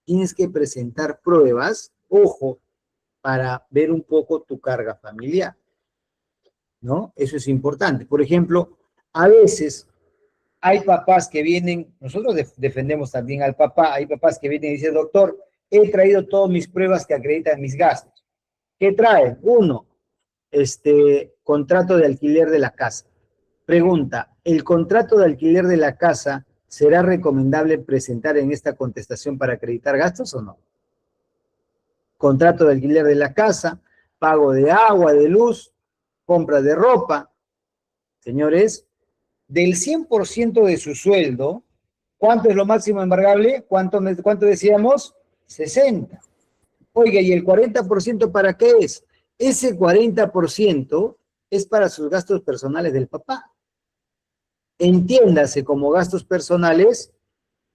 Tienes que presentar pruebas, ojo, para ver un poco tu carga familiar, ¿no? Eso es importante. Por ejemplo, a veces hay papás que vienen, nosotros defendemos también al papá, hay papás que vienen y dicen, doctor, he traído todas mis pruebas que acreditan mis gastos. ¿Qué traen? Uno, contrato de alquiler de la casa. Pregunta, ¿el contrato de alquiler de la casa será recomendable presentar en esta contestación para acreditar gastos o no? Contrato de alquiler de la casa, pago de agua, de luz, compra de ropa. Señores, del 100% de su sueldo, ¿cuánto es lo máximo embargable? ¿Cuánto decíamos? 60. Oiga, ¿y el 40% para qué es? Ese 40% es para sus gastos personales del papá. Entiéndase como gastos personales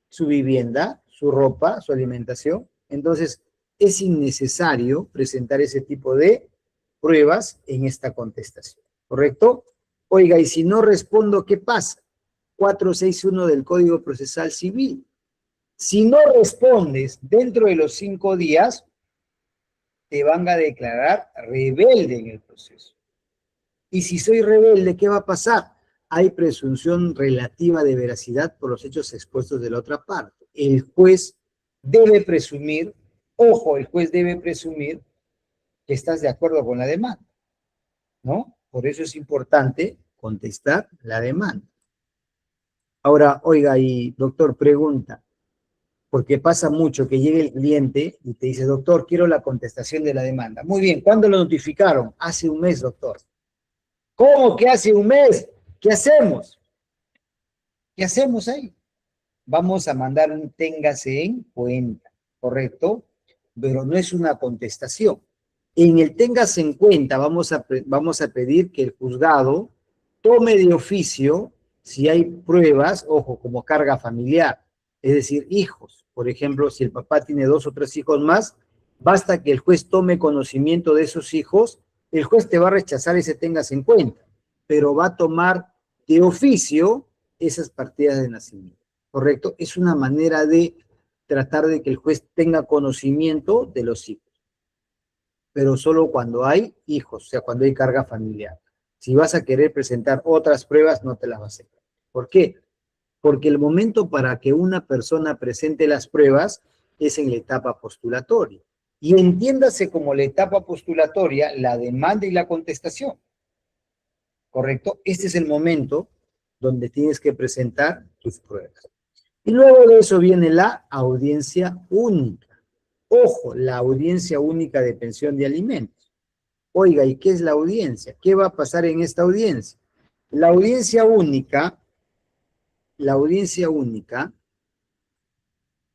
su vivienda, su ropa, su alimentación. Entonces, es innecesario presentar ese tipo de pruebas en esta contestación, ¿correcto? Oiga, y si no respondo, ¿qué pasa? 461 del Código Procesal Civil. Si no respondes dentro de los 5 días, te van a declarar rebelde en el proceso. Y si soy rebelde, ¿qué va a pasar? Hay presunción relativa de veracidad por los hechos expuestos de la otra parte. El juez debe presumir, ojo, el juez debe presumir que estás de acuerdo con la demanda, ¿no? Por eso es importante contestar la demanda. Ahora, oiga, y doctor, pregunta, porque pasa mucho que llegue el cliente y te dice, doctor, quiero la contestación de la demanda. Muy bien, ¿cuándo lo notificaron? Hace un mes, doctor. ¿Cómo que hace un mes? ¿Qué hacemos? ¿Qué hacemos ahí? Vamos a mandar un téngase en cuenta, ¿correcto? Pero no es una contestación. En el téngase en cuenta vamos a pedir que el juzgado tome de oficio si hay pruebas, ojo, como carga familiar, es decir, hijos. Por ejemplo, si el papá tiene 2 o 3 hijos más, basta que el juez tome conocimiento de esos hijos, el juez te va a rechazar ese téngase en cuenta, pero va a tomar de oficio esas partidas de nacimiento, ¿correcto? Es una manera de tratar de que el juez tenga conocimiento de los hijos, pero solo cuando hay hijos, o sea, cuando hay carga familiar. Si vas a querer presentar otras pruebas, no te las vas a hacer. ¿Por qué? Porque el momento para que una persona presente las pruebas es en la etapa postulatoria. Y entiéndase como la etapa postulatoria, la demanda y la contestación. ¿Correcto? Este es el momento donde tienes que presentar tus pruebas. Y luego de eso viene la audiencia única. Ojo, la audiencia única de pensión de alimentos. Oiga, ¿y qué es la audiencia? ¿Qué va a pasar en esta audiencia? La audiencia única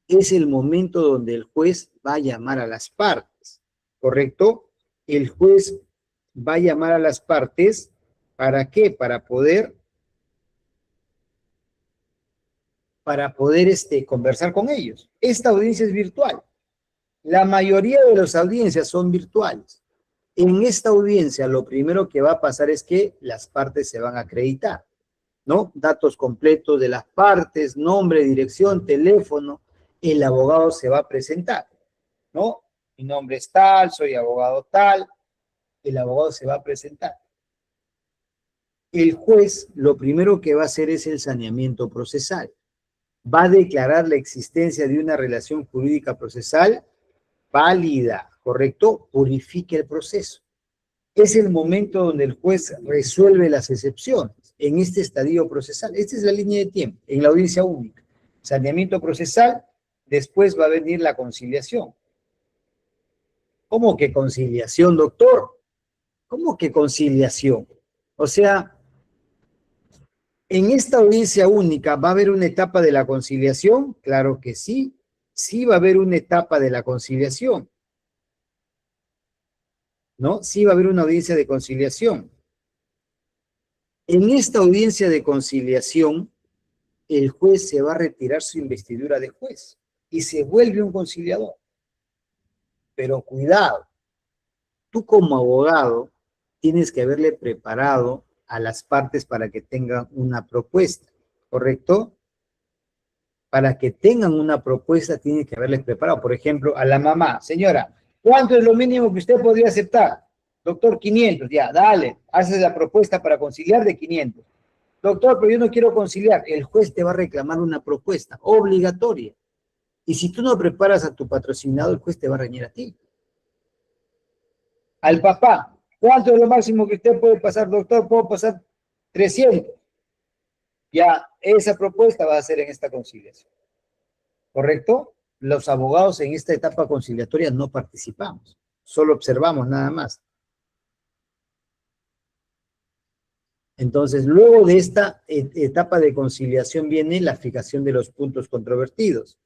es el momento donde el juez va a llamar a las partes, ¿correcto? El juez va a llamar a las partes, ¿para qué? Para poder conversar con ellos. Esta audiencia es virtual. La mayoría de las audiencias son virtuales. En esta audiencia lo primero que va a pasar es que las partes se van a acreditar, ¿no? Datos completos de las partes, nombre, dirección, teléfono. El abogado se va a presentar, ¿no? Mi nombre es tal, soy abogado tal. El abogado se va a presentar. El juez lo primero que va a hacer es el saneamiento procesal. Va a declarar la existencia de una relación jurídica procesal válida, ¿correcto? Purifique el proceso. Es el momento donde el juez resuelve las excepciones en este estadio procesal. Esta es la línea de tiempo, en la audiencia única. Saneamiento procesal, después va a venir la conciliación. ¿Cómo que conciliación, doctor? ¿Cómo que conciliación? O sea, en esta audiencia única, ¿va a haber una etapa de la conciliación? Claro que sí. Sí va a haber una etapa de la conciliación, ¿no? Sí va a haber una audiencia de conciliación. En esta audiencia de conciliación, el juez se va a retirar su investidura de juez y se vuelve un conciliador. Pero cuidado, tú como abogado tienes que haberle preparado a las partes para que tengan una propuesta. ¿correcto? Para que tengan una propuesta, tiene que haberles preparado. Por ejemplo, a la mamá, señora, ¿cuánto es lo mínimo que usted podría aceptar? Doctor, 500, ya, dale, haces la propuesta para conciliar de 500. Doctor, pero yo no quiero conciliar. El juez te va a reclamar una propuesta obligatoria. Y si tú no preparas a tu patrocinado, el juez te va a reñir a ti. Al papá, ¿cuánto es lo máximo que usted puede pasar, doctor? Puedo pasar 300. Ya, esa propuesta va a ser en esta conciliación. ¿Correcto? Los abogados en esta etapa conciliatoria no participamos, solo observamos nada más. Entonces, luego de esta etapa de conciliación viene la fijación de los puntos controvertidos.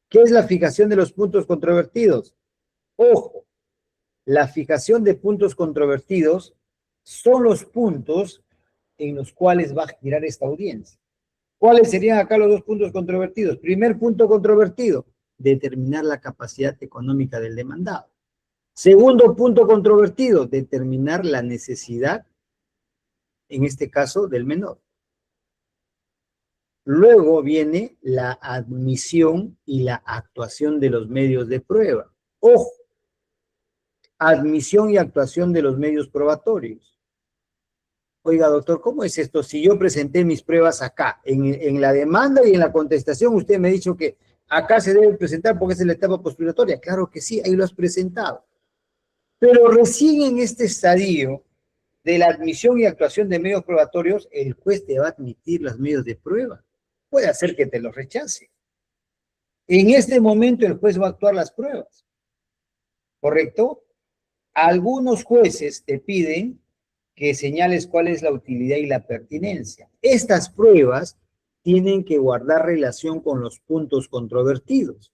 ¿Qué es la fijación de los puntos controvertidos? Ojo, la fijación de puntos controvertidos son los puntos en los cuales va a girar esta audiencia. ¿Cuáles serían acá los dos puntos controvertidos? Primer punto controvertido, determinar la capacidad económica del demandado. Segundo punto controvertido, determinar la necesidad, en este caso, del menor. Luego viene la admisión y la actuación de los medios de prueba. Ojo, admisión y actuación de los medios probatorios. Oiga, doctor, ¿cómo es esto? Si yo presenté mis pruebas acá, en la demanda y en la contestación, usted me ha dicho que acá se debe presentar porque es la etapa postulatoria. Claro que sí, ahí lo has presentado. Pero recién en este estadio de la admisión y actuación de medios probatorios, el juez te va a admitir los medios de prueba. Puede hacer que te los rechace. En este momento el juez va a actuar las pruebas. ¿Correcto? Algunos jueces te piden que señales cuál es la utilidad y la pertinencia. Estas pruebas tienen que guardar relación con los puntos controvertidos.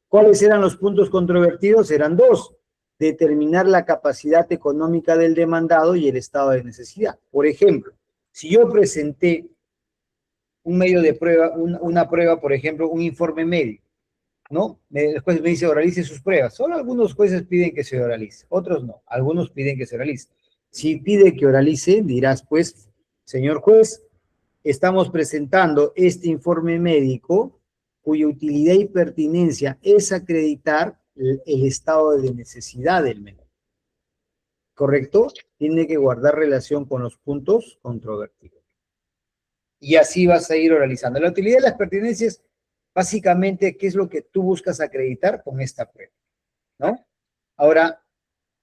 ¿Cuáles eran los puntos controvertidos? Eran dos. Determinar la capacidad económica del demandado y el estado de necesidad. Por ejemplo, si yo presenté un medio de prueba, una prueba, por ejemplo, un informe médico, ¿no? El juez me dice oralice sus pruebas. Solo algunos jueces piden que se oralice, otros no. Algunos piden que se oralice. Si pide que oralice, dirás, pues, señor juez, estamos presentando este informe médico cuya utilidad y pertinencia es acreditar el estado de necesidad del menor. ¿Correcto? Tiene que guardar relación con los puntos controvertidos. Y así vas a ir oralizando. La utilidad y las pertinencias, básicamente, ¿qué es lo que tú buscas acreditar con esta prueba? ¿No? Ahora,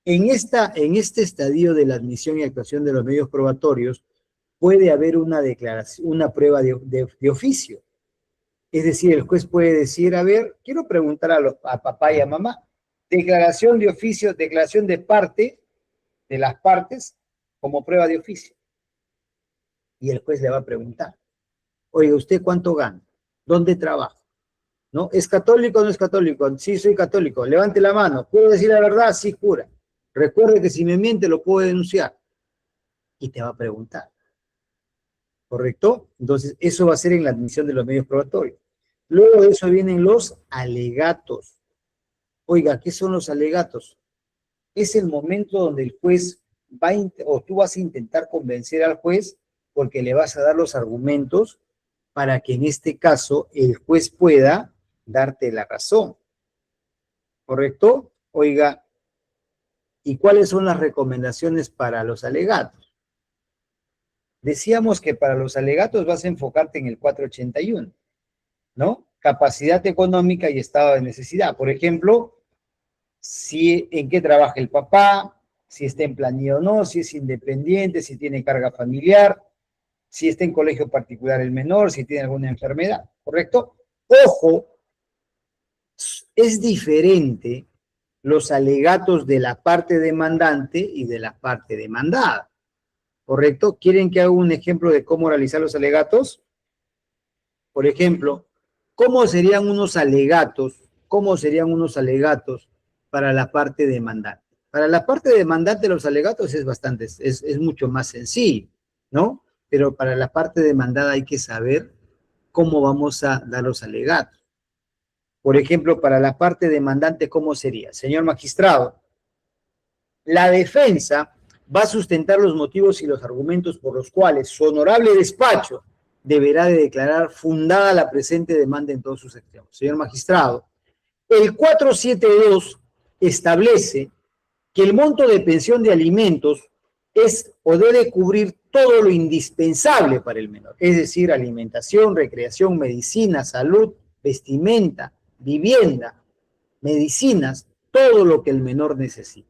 en este estadio de la admisión y actuación de los medios probatorios, puede haber una declaración, una prueba de oficio. Es decir, el juez puede decir, a ver, quiero preguntar a papá y a mamá, declaración de oficio, declaración de parte, de las partes, como prueba de oficio. Y el juez le va a preguntar, oiga, ¿usted cuánto gana? ¿Dónde trabaja? ¿No? ¿Es católico o no es católico? Sí, soy católico. Levante la mano. ¿Puedo decir la verdad? Sí, jura. Recuerde que si me miente lo puedo denunciar. Y te va a preguntar. ¿Correcto? Entonces, eso va a ser en la admisión de los medios probatorios. Luego de eso vienen los alegatos. Oiga, ¿qué son los alegatos? Es el momento donde el juez va o tú vas a intentar convencer al juez porque le vas a dar los argumentos para que en este caso el juez pueda darte la razón. ¿Correcto? Oiga, ¿y cuáles son las recomendaciones para los alegatos? Decíamos que para los alegatos vas a enfocarte en el 481, ¿no? Capacidad económica y estado de necesidad. Por ejemplo, en qué trabaja el papá, si está en planilla o no, si es independiente, si tiene carga familiar, si está en colegio particular el menor, si tiene alguna enfermedad, ¿correcto? Ojo, es diferente los alegatos de la parte demandante y de la parte demandada, ¿correcto? ¿Quieren que haga un ejemplo de cómo realizar los alegatos? Por ejemplo, ¿cómo serían unos alegatos para la parte demandante? Para la parte demandante los alegatos es mucho más sencillo, ¿no? Pero para la parte demandada hay que saber cómo vamos a dar los alegatos. Por ejemplo, para la parte demandante, ¿cómo sería? Señor magistrado, la defensa va a sustentar los motivos y los argumentos por los cuales su honorable despacho deberá de declarar fundada la presente demanda en todos sus extremos. Señor magistrado, el 472 establece que el monto de pensión de alimentos es o debe cubrir todo lo indispensable para el menor, es decir, alimentación, recreación, medicina, salud, vestimenta, vivienda, medicinas, todo lo que el menor necesita.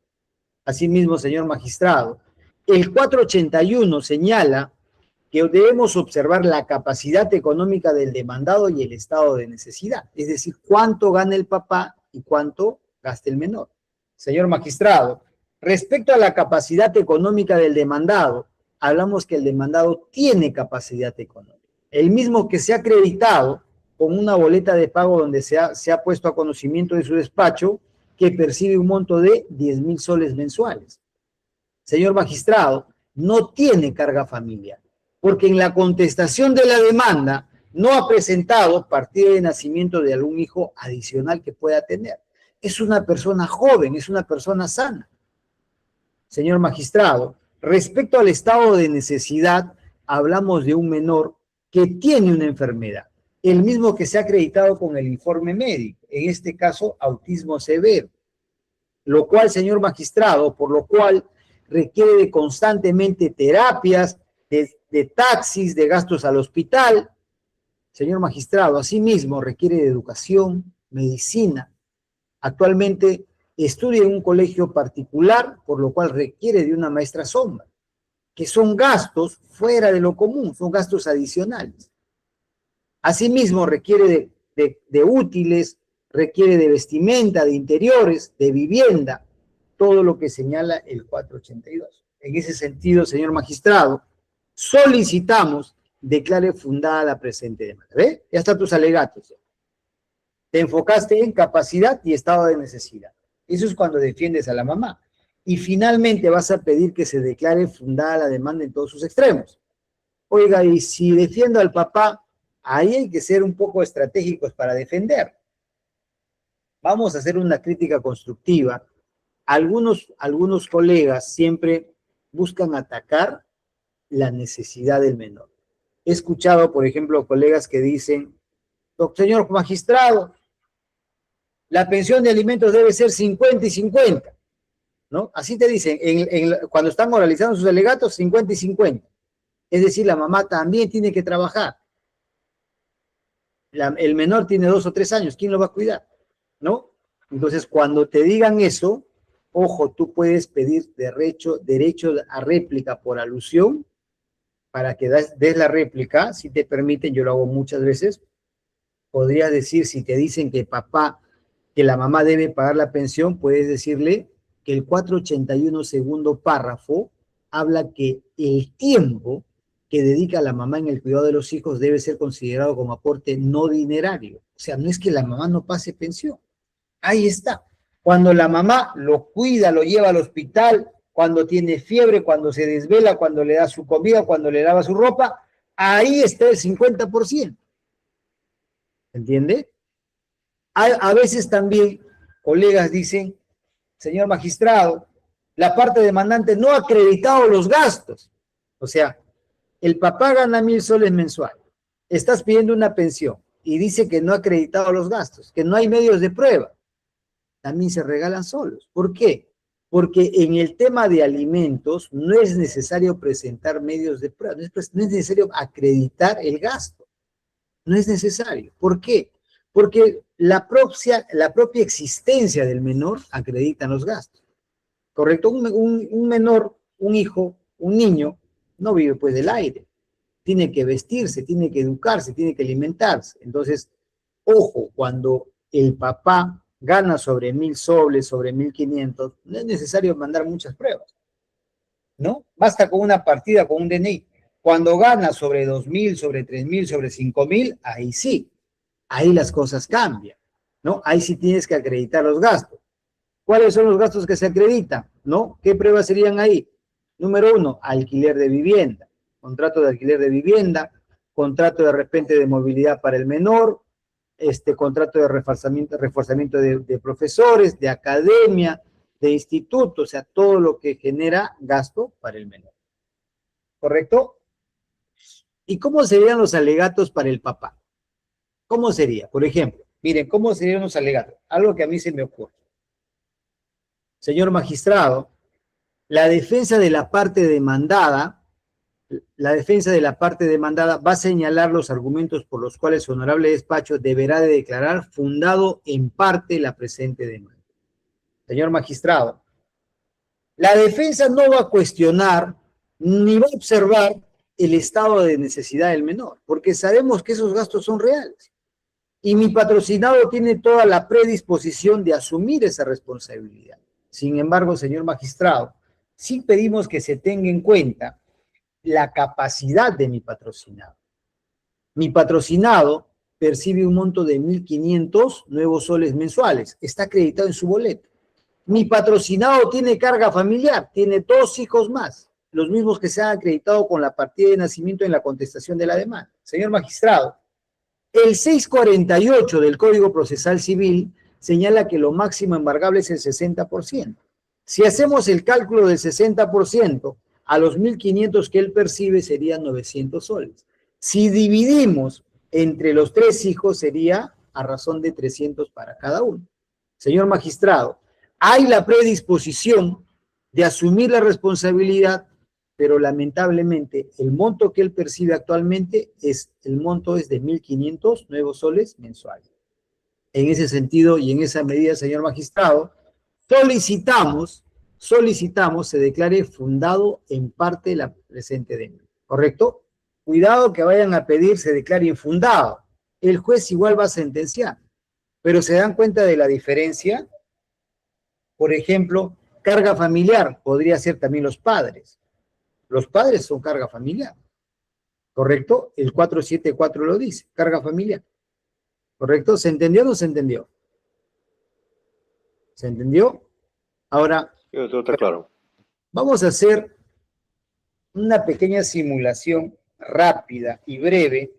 Asimismo, señor magistrado, el 481 señala que debemos observar la capacidad económica del demandado y el estado de necesidad, es decir, cuánto gana el papá y cuánto gasta el menor. Señor magistrado, respecto a la capacidad económica del demandado, hablamos que el demandado tiene capacidad económica. El mismo que se ha acreditado con una boleta de pago donde se ha puesto a conocimiento de su despacho que percibe un monto de 10.000 soles mensuales. Señor magistrado, no tiene carga familiar, porque en la contestación de la demanda no ha presentado partida de nacimiento de algún hijo adicional que pueda tener. Es una persona joven, es una persona sana. Señor magistrado, respecto al estado de necesidad, hablamos de un menor que tiene una enfermedad, el mismo que se ha acreditado con el informe médico, en este caso autismo severo, lo cual, señor magistrado, por lo cual requiere de constantemente terapias, de taxis, de gastos al hospital. Señor magistrado, asimismo requiere de educación, medicina. Actualmente estudia en un colegio particular, por lo cual requiere de una maestra sombra, que son gastos fuera de lo común, son gastos adicionales. Asimismo requiere de útiles, requiere de vestimenta, de interiores, de vivienda, todo lo que señala el 482. En ese sentido, señor magistrado, solicitamos declare fundada la presente demanda. ¿Ve? Ya están tus alegatos. Te enfocaste en capacidad y estado de necesidad. Eso es cuando defiendes a la mamá. Y finalmente vas a pedir que se declare fundada la demanda en todos sus extremos. Oiga, y si defiendo al papá, ahí hay que ser un poco estratégicos para defender. Vamos a hacer una crítica constructiva. Algunos colegas siempre buscan atacar la necesidad del menor. He escuchado, por ejemplo, colegas que dicen, señor magistrado, la pensión de alimentos debe ser 50 y 50, ¿no? Así te dicen, cuando están oralizando sus alegatos, 50 y 50. Es decir, la mamá también tiene que trabajar. El menor tiene 2 o 3 años, ¿quién lo va a cuidar? ¿No? Entonces, cuando te digan eso, ojo, tú puedes pedir derecho a réplica por alusión, para que des la réplica, si te permiten, yo lo hago muchas veces, podrías decir, si te dicen que la mamá debe pagar la pensión, puedes decirle que el 481 segundo párrafo habla que el tiempo que dedica la mamá en el cuidado de los hijos debe ser considerado como aporte no dinerario. O sea, no es que la mamá no pase pensión. Ahí está. Cuando la mamá lo cuida, lo lleva al hospital, cuando tiene fiebre, cuando se desvela, cuando le da su comida, cuando le lava su ropa, ahí está el 50%. ¿Entiende? A veces también colegas dicen, señor magistrado, la parte demandante no ha acreditado los gastos. O sea, el papá gana 1.000 soles mensuales, estás pidiendo una pensión y dice que no ha acreditado los gastos, que no hay medios de prueba. También se regalan solos. ¿Por qué? Porque en el tema de alimentos no es necesario presentar medios de prueba, no es necesario acreditar el gasto. No es necesario. ¿Por qué? Porque la propia existencia del menor acredita los gastos. ¿Correcto? Un menor, un hijo, un niño, no vive pues del aire. Tiene que vestirse, tiene que educarse, tiene que alimentarse. Entonces, ojo, cuando el papá gana sobre 1.000 soles, sobre 1.500, no es necesario mandar muchas pruebas, ¿no? Basta con una partida, con un DNI. Cuando gana sobre 2.000, sobre 3.000, sobre 5.000, ahí sí, ahí las cosas cambian, ¿no? Ahí sí tienes que acreditar los gastos. ¿Cuáles son los gastos que se acreditan? ¿No? ¿Qué pruebas serían ahí? Número 1, alquiler de vivienda, contrato de alquiler de vivienda, contrato de repente de movilidad para el menor, contrato de reforzamiento de profesores, de academia, de instituto, o sea, todo lo que genera gasto para el menor. ¿Correcto? ¿Y cómo serían los alegatos para el papá? ¿Cómo sería? Por ejemplo, miren, ¿cómo serían los alegatos? Algo que a mí se me ocurre. Señor magistrado, la defensa de la parte demandada va a señalar los argumentos por los cuales su honorable despacho deberá de declarar fundado en parte la presente demanda. Señor magistrado, la defensa no va a cuestionar ni va a observar el estado de necesidad del menor, porque sabemos que esos gastos son reales. Y mi patrocinado tiene toda la predisposición de asumir esa responsabilidad. Sin embargo, señor magistrado, sí pedimos que se tenga en cuenta la capacidad de mi patrocinado. Mi patrocinado percibe un monto de 1.500 nuevos soles mensuales. Está acreditado en su boleto. Mi patrocinado tiene carga familiar, tiene 2 hijos más, los mismos que se han acreditado con la partida de nacimiento en la contestación de la demanda. Señor magistrado, el 648 del Código Procesal Civil señala que lo máximo embargable es el 60%. Si hacemos el cálculo del 60%, a los 1.500 que él percibe serían 900 soles. Si dividimos entre los 3 hijos, sería a razón de 300 para cada uno. Señor magistrado, hay la predisposición de asumir la responsabilidad, pero lamentablemente el monto que él percibe actualmente es de 1.500 nuevos soles mensuales. En ese sentido y en esa medida, señor magistrado, solicitamos se declare fundado en parte la presente demanda. ¿Correcto? Cuidado que vayan a pedir se declare infundado. El juez igual va a sentenciar. Pero ¿se dan cuenta de la diferencia? Por ejemplo, carga familiar podría ser también los padres. Los padres son carga familiar. ¿Correcto? El 474 lo dice, carga familiar. ¿Correcto? ¿Se entendió o no se entendió? ¿Se entendió? Ahora, Sí, doctor, está claro. vamos a hacer una pequeña simulación rápida y breve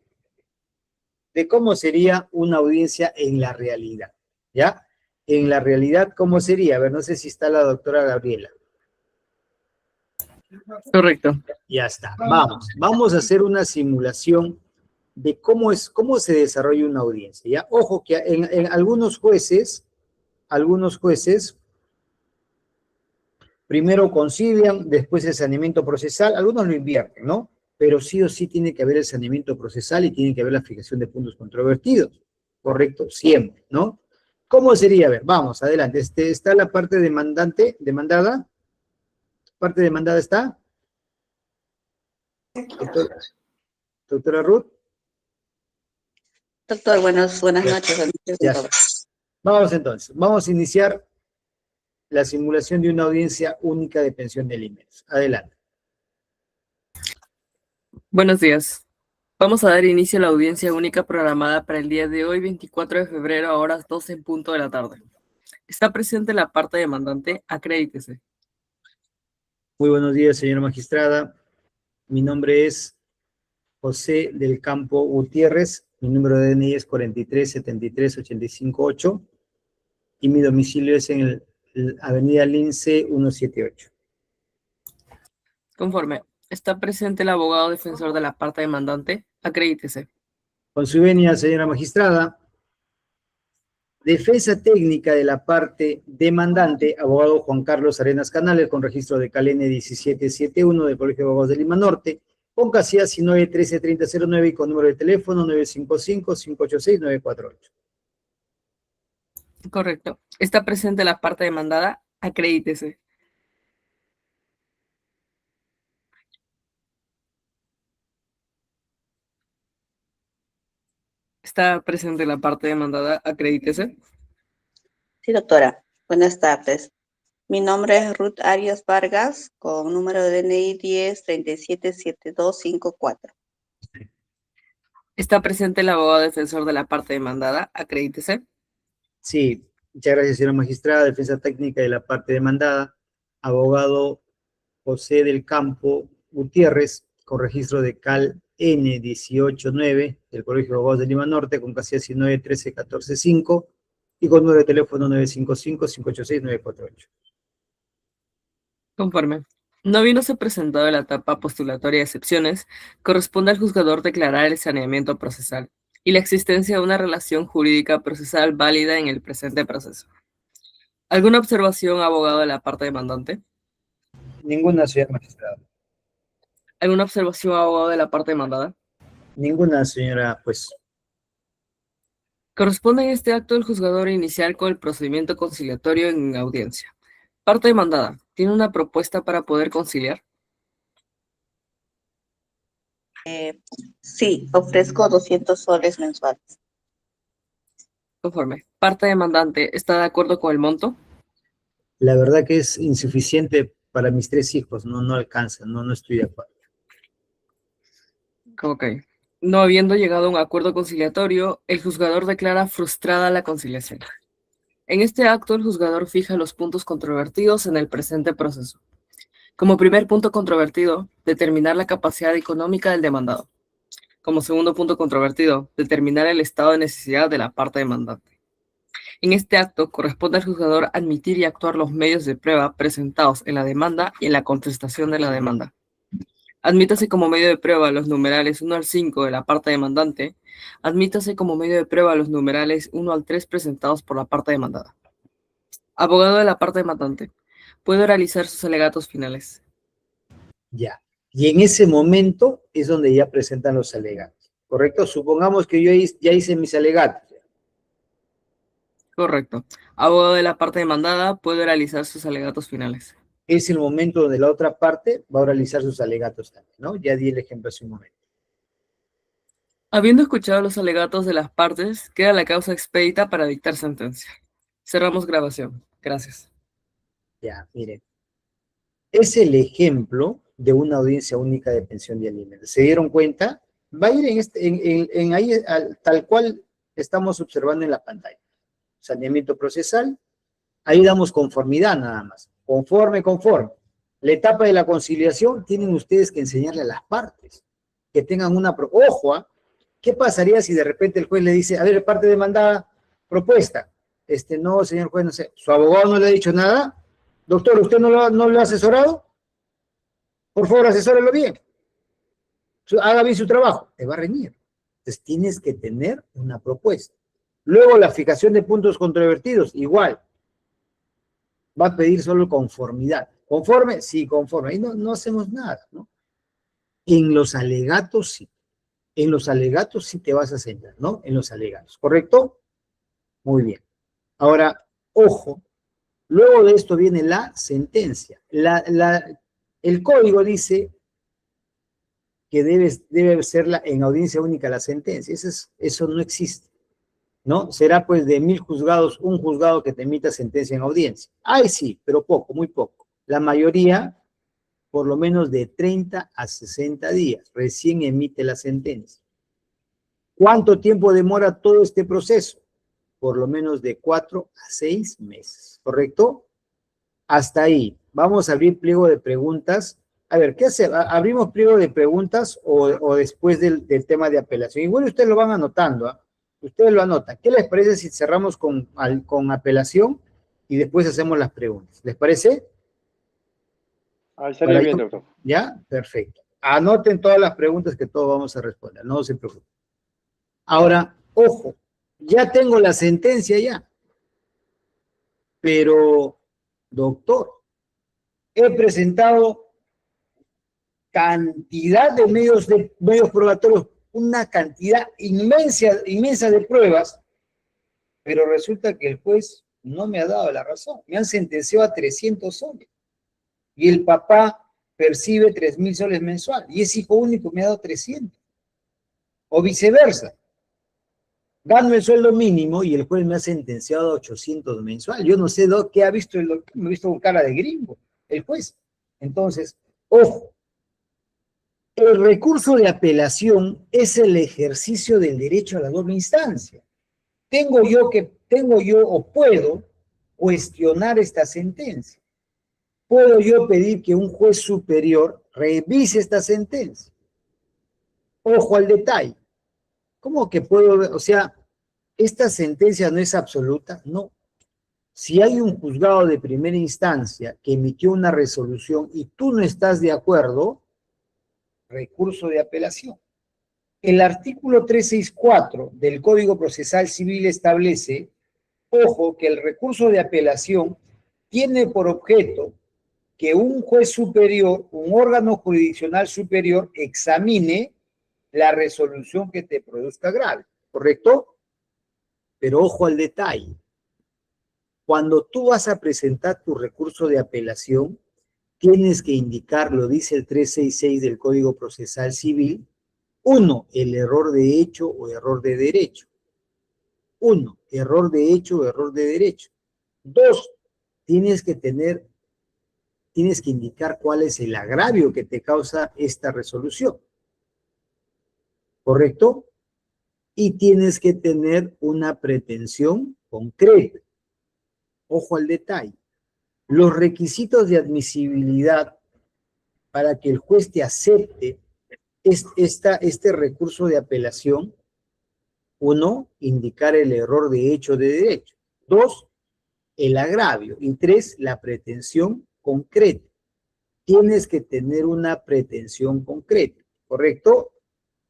de cómo sería una audiencia en la realidad, ¿ya? En la realidad, ¿cómo sería? A ver, no sé si está la doctora Gabriela. Correcto. Ya está, vamos a hacer una simulación de cómo se desarrolla una audiencia, ¿ya? Ojo que en algunos jueces primero concilian, después el saneamiento procesal, algunos lo invierten, ¿no? Pero sí o sí tiene que haber el saneamiento procesal y tiene que haber la fijación de puntos controvertidos, ¿correcto? Siempre, ¿no? ¿Cómo sería? A ver, vamos, adelante. Está la parte demandada. ¿Parte demandada está? Doctora Ruth. Doctor, buenas noches. Ya. Vamos entonces, vamos a iniciar la simulación de una audiencia única de pensión de alimentos. Adelante. Buenos días. Vamos a dar inicio a la audiencia única programada para el día de hoy, 24 de febrero, a horas 12 en punto de la tarde. Está presente la parte demandante, acredítese. Muy buenos días, señora magistrada. Mi nombre es José del Campo Gutiérrez. Mi número de DNI es 4373858 y mi domicilio es en Avenida Lince 178. Conforme. Está presente el abogado defensor de la parte demandante, acredítese. Con su venia, señora magistrada. Defensa técnica de la parte demandante, abogado Juan Carlos Arenas Canales, con registro de CAL N 1771 del Colegio de Abogados de Lima Norte, con casilla 913-3009 y con número de teléfono 955-586-948. Correcto. Está presente la parte demandada, acredítese. Está presente la parte demandada, acredítese. Sí, doctora. Buenas tardes. Mi nombre es Ruth Arias Vargas, con número de DNI 10377254. Está presente el abogado defensor de la parte demandada, acredítese. Sí, muchas gracias, señora magistrada. Defensa técnica de la parte demandada, abogado José del Campo Gutiérrez, con registro de CAL N 189 del Colegio de Abogados de Lima Norte, con casilla 913-14145 y con número de teléfono 955-586-948. Conforme. No habiéndose presentado la etapa postulatoria de excepciones, corresponde al juzgador declarar el saneamiento procesal y la existencia de una relación jurídica procesal válida en el presente proceso. ¿Alguna observación, abogado de la parte demandante? Ninguna, señor magistrado. ¿Alguna observación, abogado de la parte demandada? Ninguna, señora juez. Corresponde en este acto el juzgador iniciar con el procedimiento conciliatorio en audiencia. Parte demandada, ¿tiene una propuesta para poder conciliar? Sí, ofrezco 200 soles mensuales. Conforme. Parte demandante, ¿está de acuerdo con el monto? La verdad que es insuficiente para mis 3 hijos, no alcanza, no estoy de acuerdo. Ok. No habiendo llegado a un acuerdo conciliatorio, el juzgador declara frustrada la conciliación. En este acto, el juzgador fija los puntos controvertidos en el presente proceso. Como primer punto controvertido, determinar la capacidad económica del demandado. Como segundo punto controvertido, determinar el estado de necesidad de la parte demandante. En este acto, corresponde al juzgador admitir y actuar los medios de prueba presentados en la demanda y en la contestación de la demanda. Admítase como medio de prueba los numerales 1 al 5 de la parte demandante. Admítase como medio de prueba los numerales 1 al 3 presentados por la parte demandada. Abogado de la parte demandante, puede realizar sus alegatos finales. Ya. Y en ese momento es donde ya presentan los alegatos, ¿correcto? Supongamos que yo ya hice mis alegatos. Correcto. Abogado de la parte demandada, puede realizar sus alegatos finales. Es el momento donde la otra parte va a realizar sus alegatos también, ¿no? Ya di el ejemplo hace un momento. Habiendo escuchado los alegatos de las partes, queda la causa expedita para dictar sentencia. Cerramos grabación. Gracias. Ya, miren. Es el ejemplo de una audiencia única de pensión de alimentos. ¿Se dieron cuenta? Va a ir en ahí tal cual estamos observando en la pantalla. Saneamiento procesal. Ahí damos conformidad nada más. Conforme. La etapa de la conciliación tienen ustedes que enseñarle a las partes que tengan una... Ojo, ¿qué pasaría si de repente el juez le dice, a ver, parte demandada, propuesta? No, señor juez, no sé, ¿su abogado no le ha dicho nada? Doctor, ¿usted no lo ha asesorado? Por favor, asesórelo bien. Haga bien su trabajo. Te va a reñir. Entonces tienes que tener una propuesta. Luego la fijación de puntos controvertidos, igual. Va a pedir solo conformidad. ¿Conforme? Sí, conforme. Ahí no hacemos nada, ¿no? En los alegatos, sí. En los alegatos sí te vas a sentar, ¿no? En los alegatos, ¿correcto? Muy bien. Ahora, ojo, luego de esto viene la sentencia. El código dice que debe ser en audiencia única la sentencia. Eso no existe, ¿no? Será pues de 1000 juzgados, un juzgado que te emita sentencia en audiencia. Ay, sí, pero poco, muy poco. La mayoría, por lo menos de 30 a 60 días, recién emite la sentencia. ¿Cuánto tiempo demora todo este proceso? Por lo menos de 4 a 6 meses, ¿correcto? Hasta ahí. Vamos a abrir pliego de preguntas. A ver, ¿qué hace? ¿Abrimos pliego de preguntas o después del tema de apelación? Igual ustedes lo van anotando, ¿ah? Ustedes lo anotan. ¿Qué les parece si cerramos con apelación y después hacemos las preguntas? ¿Les parece? Ahí estaría bien, doctor. ¿Ya? Perfecto. Anoten todas las preguntas que todos vamos a responder, no se preocupen. Ahora, ojo, ya tengo la sentencia ya, pero, doctor, he presentado cantidad de medios probatorios, una cantidad inmensa de pruebas, pero resulta que el juez no me ha dado la razón. Me han sentenciado a 300 soles y el papá percibe 3000 soles mensual y es hijo único, me ha dado 300. O viceversa. Gano el sueldo mínimo y el juez me ha sentenciado a 800 mensual. Yo no sé qué ha visto el doctor, me ha visto con cara de gringo, el juez. Entonces, ojo, el recurso de apelación es el ejercicio del derecho a la doble instancia. Tengo yo o puedo cuestionar esta sentencia. Puedo yo pedir que un juez superior revise esta sentencia. Ojo al detalle. ¿Cómo que puedo? O sea, ¿esta sentencia no es absoluta? No. Si hay un juzgado de primera instancia que emitió una resolución y tú no estás de acuerdo, recurso de apelación. El artículo 364 del Código Procesal Civil establece, ojo, que el recurso de apelación tiene por objeto que un juez superior, un órgano jurisdiccional superior, examine la resolución que te produzca agravio, ¿correcto? Pero ojo al detalle. Cuando tú vas a presentar tu recurso de apelación, tienes que indicar, lo dice el 366 del Código Procesal Civil, 1, el error de hecho o error de derecho. 1, error de hecho o error de derecho. 2, tienes que indicar cuál es el agravio que te causa esta resolución. ¿Correcto? Y tienes que tener una pretensión concreta. Ojo al detalle. Los requisitos de admisibilidad para que el juez te acepte este recurso de apelación: 1, indicar el error de hecho o de derecho. 2, el agravio. Y 3, la pretensión concreta. Tienes que tener una pretensión concreta, ¿correcto?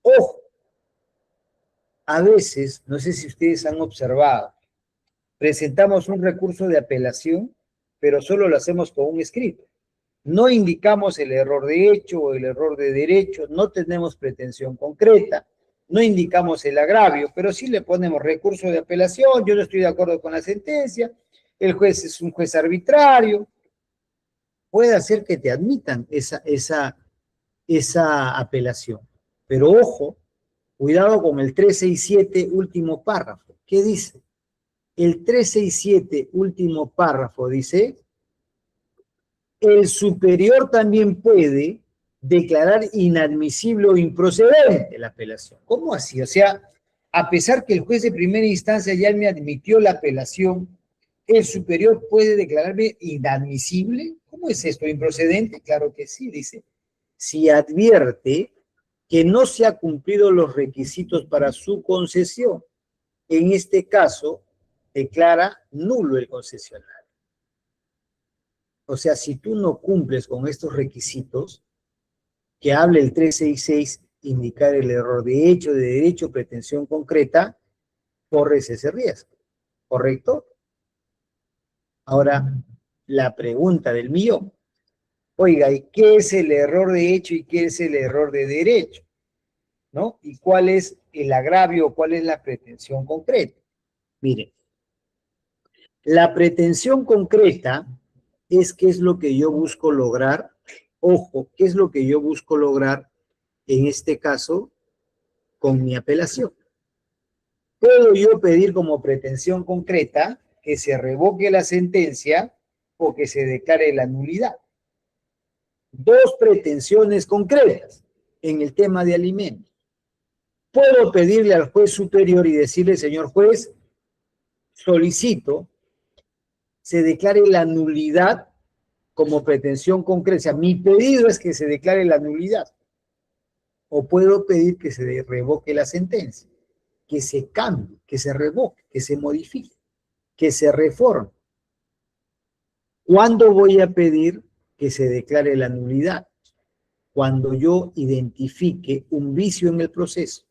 Ojo, a veces, no sé si ustedes han observado, presentamos un recurso de apelación, pero solo lo hacemos con un escrito. No indicamos el error de hecho o el error de derecho, no tenemos pretensión concreta, no indicamos el agravio, pero sí le ponemos recurso de apelación, yo no estoy de acuerdo con la sentencia, el juez es un juez arbitrario. Puede hacer que te admitan esa apelación. Pero ojo, cuidado con el 367 último párrafo. ¿Qué dice? El 367 último párrafo dice: el superior también puede declarar inadmisible o improcedente la apelación. ¿Cómo así? O sea, a pesar que el juez de primera instancia ya me admitió la apelación, ¿el superior puede declararme inadmisible? ¿Cómo es esto? ¿Improcedente? Claro que sí, dice. Si advierte que no se han cumplido los requisitos para su concesión, en este caso, declara nulo el concesionario. O sea, si tú no cumples con estos requisitos, que hable el 366, indicar el error de hecho, de derecho, pretensión concreta, corres ese riesgo, ¿correcto? Ahora, la pregunta del millón. Oiga, ¿y qué es el error de hecho y qué es el error de derecho? ¿No? ¿Y cuál es el agravio o cuál es la pretensión concreta? Miren, la pretensión concreta es qué es lo que yo busco lograr. Ojo, ¿qué es lo que yo busco lograr en este caso con mi apelación? ¿Puedo yo pedir como pretensión concreta que se revoque la sentencia o que se declare la nulidad? Dos pretensiones concretas en el tema de alimentos. Puedo pedirle al juez superior y decirle: señor juez, solicito se declare la nulidad como pretensión concreta. O sea, mi pedido es que se declare la nulidad. O puedo pedir que se revoque la sentencia, que se cambie, que se revoque, que se modifique, que se reforme. ¿Cuándo voy a pedir que se declare la nulidad? Cuando yo identifique un vicio en el proceso.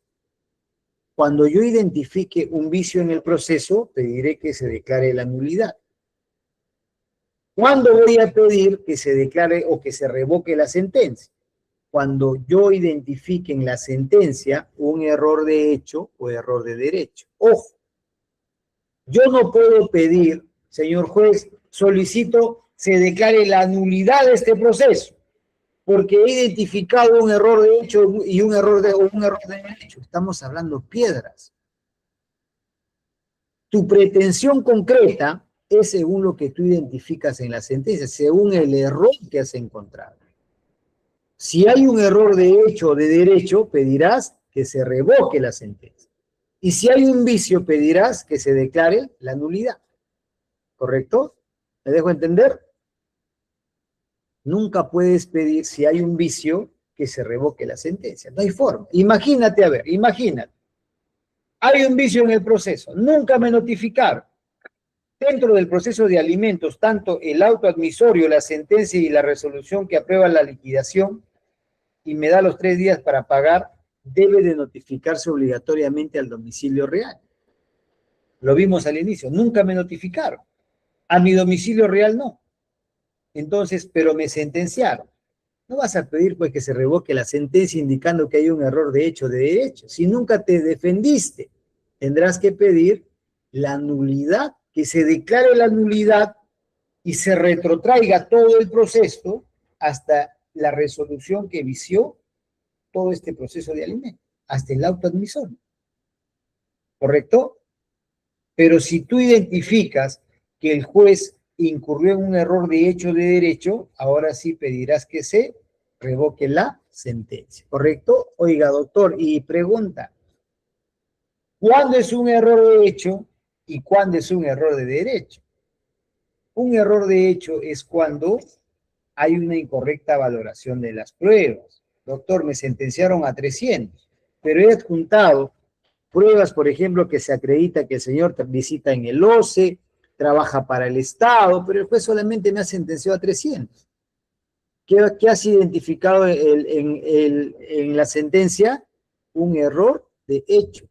Cuando yo identifique un vicio en el proceso, pediré que se declare la nulidad. ¿Cuándo voy a pedir que se declare o que se revoque la sentencia? Cuando yo identifique en la sentencia un error de hecho o error de derecho. Ojo, yo no puedo pedir, señor juez, solicito se declare la nulidad de este proceso, porque he identificado un error de hecho y un error de derecho. Estamos hablando piedras. Tu pretensión concreta es según lo que tú identificas en la sentencia, según el error que has encontrado. Si hay un error de hecho o de derecho, pedirás que se revoque la sentencia. Y si hay un vicio, pedirás que se declare la nulidad. ¿Correcto? ¿Me dejo entender? Nunca puedes pedir, si hay un vicio, que se revoque la sentencia. No hay forma. Imagínate, a ver, imagínate. Hay un vicio en el proceso. Nunca me notificaron. Dentro del proceso de alimentos, tanto el auto admisorio, la sentencia y la resolución que aprueba la liquidación y me da los 3 días para pagar, debe de notificarse obligatoriamente al domicilio real. Lo vimos al inicio, nunca me notificaron. A mi domicilio real no. Entonces, pero me sentenciaron. No vas a pedir pues que se revoque la sentencia indicando que hay un error de hecho de derecho. Si nunca te defendiste, tendrás que pedir la nulidad, que se declare la nulidad y se retrotraiga todo el proceso hasta la resolución que vició todo este proceso de alimentos, hasta el auto admisorio. ¿Correcto? Pero si tú identificas que el juez incurrió en un error de hecho de derecho, ahora sí pedirás que se revoque la sentencia. ¿Correcto? Oiga, doctor, y pregunta, ¿cuándo es un error de hecho y cuándo es un error de derecho? Un error de hecho es cuando hay una incorrecta valoración de las pruebas. Doctor, me sentenciaron a 300, pero he adjuntado pruebas, por ejemplo, que se acredita que el señor visita en el OCE, trabaja para el Estado, pero el juez solamente me ha sentenciado a 300. ¿Qué has identificado en la sentencia? Un error de hecho,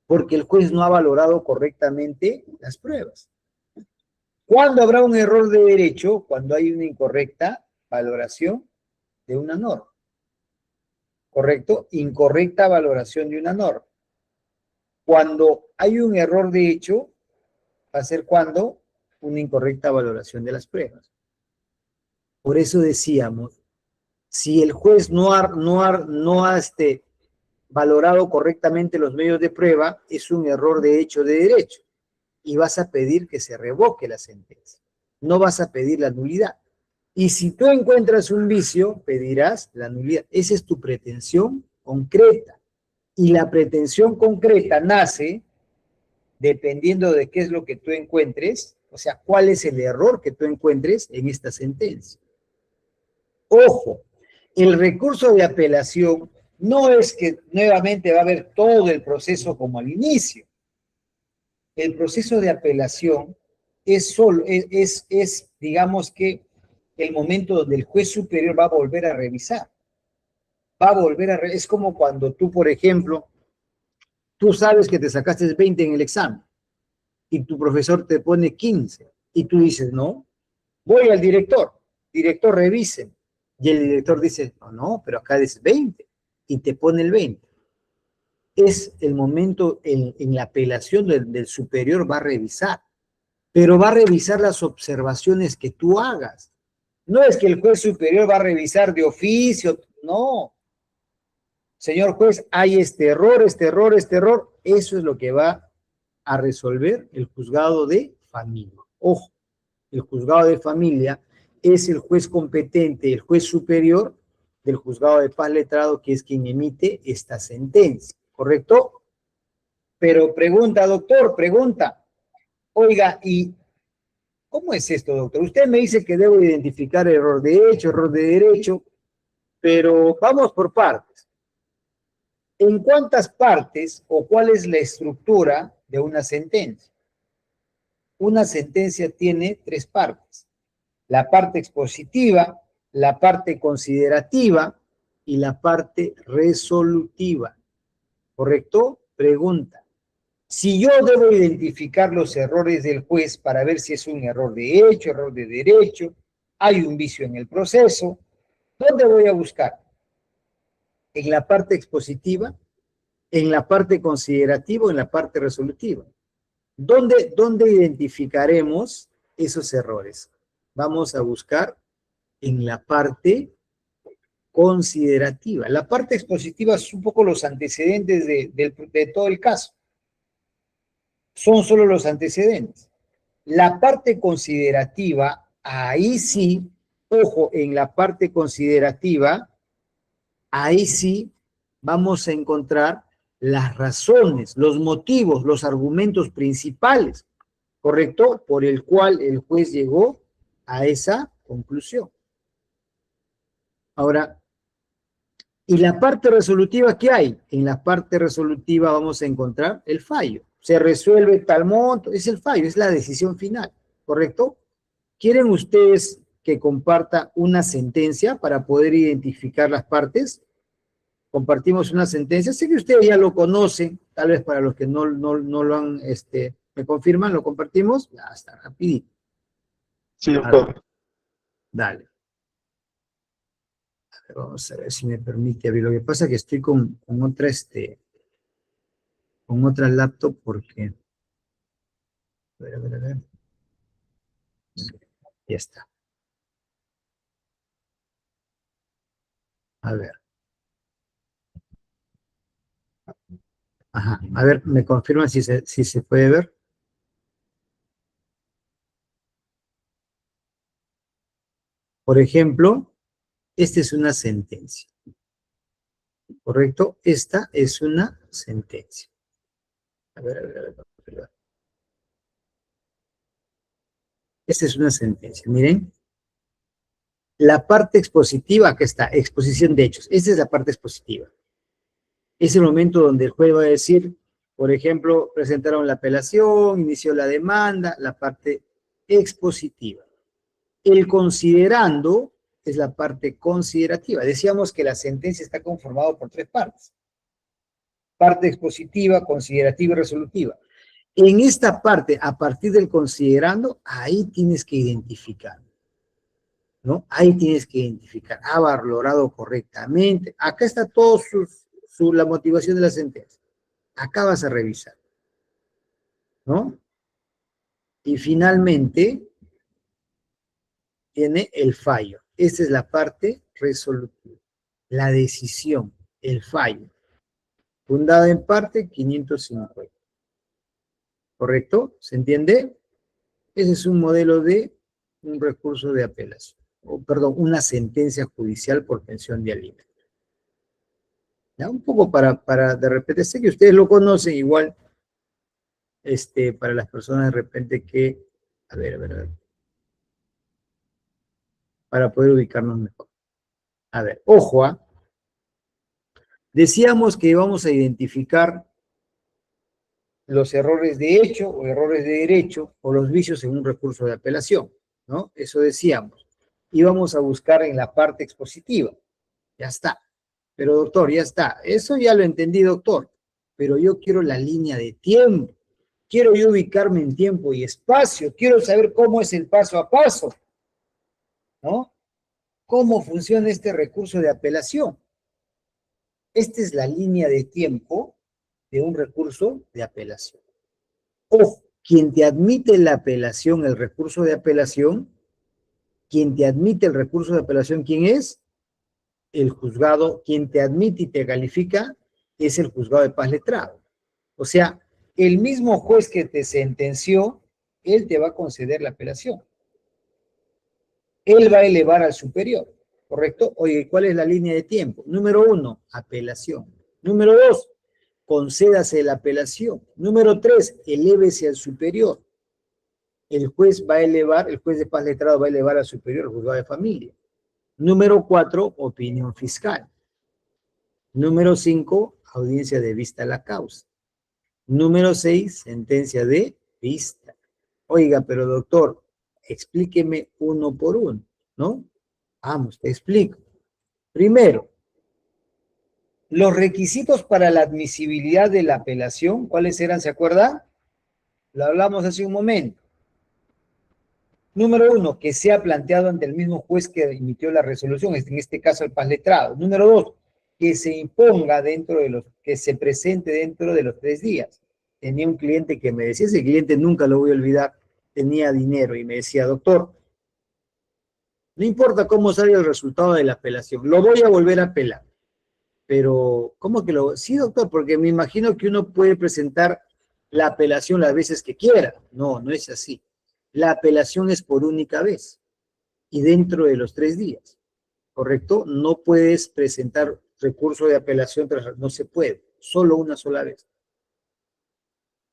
porque el juez no ha valorado correctamente las pruebas. ¿Cuándo habrá un error de derecho? Cuando hay una incorrecta valoración de una norma. ¿Correcto? Incorrecta valoración de una norma. Cuando hay un error de hecho, va a ser cuando una incorrecta valoración de las pruebas. Por eso decíamos, si el juez no ha valorado correctamente los medios de prueba, es un error de hecho de derecho. Y vas a pedir que se revoque la sentencia. No vas a pedir la nulidad. Y si tú encuentras un vicio, pedirás la nulidad. Esa es tu pretensión concreta. Y la pretensión concreta nace dependiendo de qué es lo que tú encuentres, o sea, cuál es el error que tú encuentres en esta sentencia. Ojo, el recurso de apelación no es que nuevamente va a haber todo el proceso como al inicio. El proceso de apelación es digamos que el momento donde el juez superior va a volver a revisar. Es como cuando tú, por ejemplo, tú sabes que te sacaste 20 en el examen y tu profesor te pone 15 y tú dices, no, voy al director, revise. Y el director dice, no, pero acá es 20 y te pone el 20. Es el momento en la apelación del superior va a revisar, pero va a revisar las observaciones que tú hagas. No es que el juez superior va a revisar de oficio, no. Señor juez, hay este error. Eso es lo que va a resolver el juzgado de familia. Ojo, el juzgado de familia es el juez competente, el juez superior del juzgado de paz letrado, que es quien emite esta sentencia. ¿Correcto? Pero pregunta, doctor, oiga, ¿y cómo es esto, doctor? Usted me dice que debo identificar error de hecho, error de derecho, pero vamos por partes. ¿En cuántas partes o cuál es la estructura de una sentencia? Una sentencia tiene 3 partes. La parte expositiva, la parte considerativa y la parte resolutiva. ¿Correcto? Pregunta. Si yo debo identificar los errores del juez para ver si es un error de hecho, error de derecho, hay un vicio en el proceso, ¿dónde voy a buscar? ¿En la parte expositiva, en la parte considerativa o en la parte resolutiva? ¿Dónde identificaremos esos errores? Vamos a buscar en la parte considerativa. La parte expositiva es un poco los antecedentes de todo el caso. Son solo los antecedentes. La parte considerativa, ahí sí, ojo, en la parte considerativa, ahí sí vamos a encontrar las razones, los motivos, los argumentos principales, ¿correcto? Por el cual el juez llegó a esa conclusión. Ahora, ¿y la parte resolutiva qué hay? En la parte resolutiva vamos a encontrar el fallo. se resuelve tal monto, es el fallo, es la decisión final, ¿correcto? ¿Quieren ustedes que comparta una sentencia para poder identificar las partes? Compartimos una sentencia, sé que ustedes ya lo conocen, tal vez para los que no lo han, me confirman, lo compartimos, ya está, rapidito. Sí, A doctor. ver, dale. A ver, vamos a ver si me permite abrir. Lo que pasa es que estoy con otra, con otra laptop porque... A ver, a ver, a ver. Ya está. A ver. Ajá. A ver, me confirman si se puede ver. Por ejemplo, esta es una sentencia. ¿Correcto? Esta es una sentencia. A ver, a ver, a ver. A ver. Esta es una sentencia. Miren. La parte expositiva, acá está, exposición de hechos. Esta es la parte expositiva. Es el momento donde el juez va a decir, por ejemplo, presentaron la apelación, inició la demanda, la parte expositiva. El considerando es la parte considerativa. Decíamos que la sentencia está conformada por 3 partes. Parte expositiva, considerativa y resolutiva. En esta parte, a partir del considerando, ahí tienes que identificar, ¿no? Ahí tienes que identificar, ha valorado correctamente. Acá está todo la motivación de la sentencia. Acá vas a revisar, ¿no? Y finalmente, tiene el fallo. Esta es la parte resolutiva. La decisión, el fallo. Fundada en parte 550. ¿Correcto? ¿Se entiende? Ese es un modelo de un recurso de apelación. O, perdón, una sentencia judicial por pensión de alimentos. ¿Ya? Un poco para de repente, sé que ustedes lo conocen igual, para las personas de repente que, a ver, para poder ubicarnos mejor. A ver, ojo, decíamos que íbamos a identificar los errores de hecho o errores de derecho o los vicios en un recurso de apelación, ¿no? Eso decíamos. Íbamos a buscar en la parte expositiva. Ya está. Pero doctor, ya está. Eso ya lo entendí, doctor. Pero yo quiero la línea de tiempo. Quiero yo ubicarme en tiempo y espacio. Quiero saber cómo es el paso a paso, ¿no? ¿Cómo funciona este recurso de apelación? Esta es la línea de tiempo de un recurso de apelación. Ojo, quien te admite la apelación, el recurso de apelación, quien te admite el recurso de apelación, ¿quién es? El juzgado. Quien te admite y te califica es el juzgado de paz letrado. O sea, el mismo juez que te sentenció, él te va a conceder la apelación. Él va a elevar al superior, ¿correcto? Oye, ¿cuál es la línea de tiempo? Número 1, apelación. Número 2, concédase la apelación. Número 3, elévese al superior. El juez va a elevar, el juez de paz letrado va a elevar al superior, al juzgado de familia. Número 4, opinión fiscal. Número 5, audiencia de vista a la causa. Número 6, sentencia de vista. Oiga, pero doctor, explíqueme uno por uno, ¿no? Vamos, te explico. Primero, los requisitos para la admisibilidad de la apelación, ¿cuáles eran? ¿Se acuerdan? Lo hablamos hace un momento. Número 1, que sea planteado ante el mismo juez que emitió la resolución, en este caso el paz letrado. Número 2, que se imponga que se presente dentro de los 3 días. Tenía un cliente que me decía, ese cliente nunca lo voy a olvidar, tenía dinero y me decía, doctor, no importa cómo salga el resultado de la apelación, lo voy a volver a apelar. Pero, ¿cómo que lo...? Sí, doctor, porque me imagino que uno puede presentar la apelación las veces que quiera. No, no es así. La apelación es por única vez y dentro de los 3 días, ¿correcto? No puedes presentar recurso de apelación, no se puede, solo una sola vez.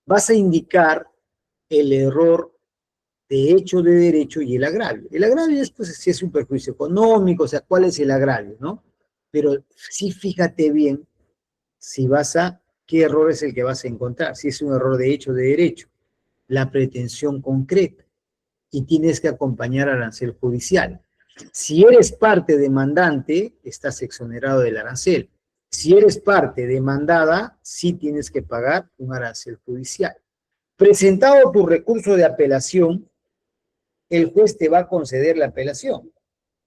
Vas a indicar el error de hecho, de derecho y el agravio. El agravio es, pues, si es un perjuicio económico, o sea, ¿cuál es el agravio, no? Pero sí fíjate bien si vas a ¿qué error es el que vas a encontrar? Si es un error de hecho o de derecho, la pretensión concreta, y tienes que acompañar al arancel judicial. Si eres parte demandante, estás exonerado del arancel. Si eres parte demandada, sí tienes que pagar un arancel judicial. Presentado tu recurso de apelación, el juez te va a conceder la apelación,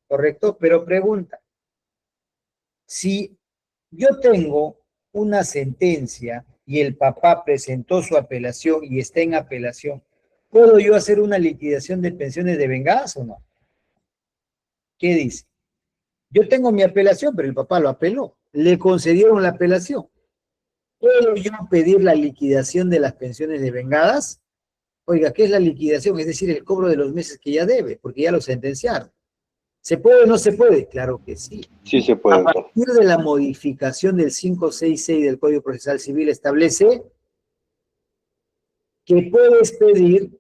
¿correcto? Pero pregunta, si yo tengo una sentencia y el papá presentó su apelación y está en apelación, ¿puedo yo hacer una liquidación de pensiones de vengadas o no? ¿Qué dice? Yo tengo mi apelación, pero el papá lo apeló. Le concedieron la apelación. ¿Puedo yo pedir la liquidación de las pensiones de vengadas? Oiga, ¿qué es la liquidación? Es decir, el cobro de los meses que ya debe, porque ya lo sentenciaron. ¿Se puede o no se puede? Claro que sí. Sí se puede, A doctor. partir de la modificación del 566 del Código Procesal Civil establece que puedes pedir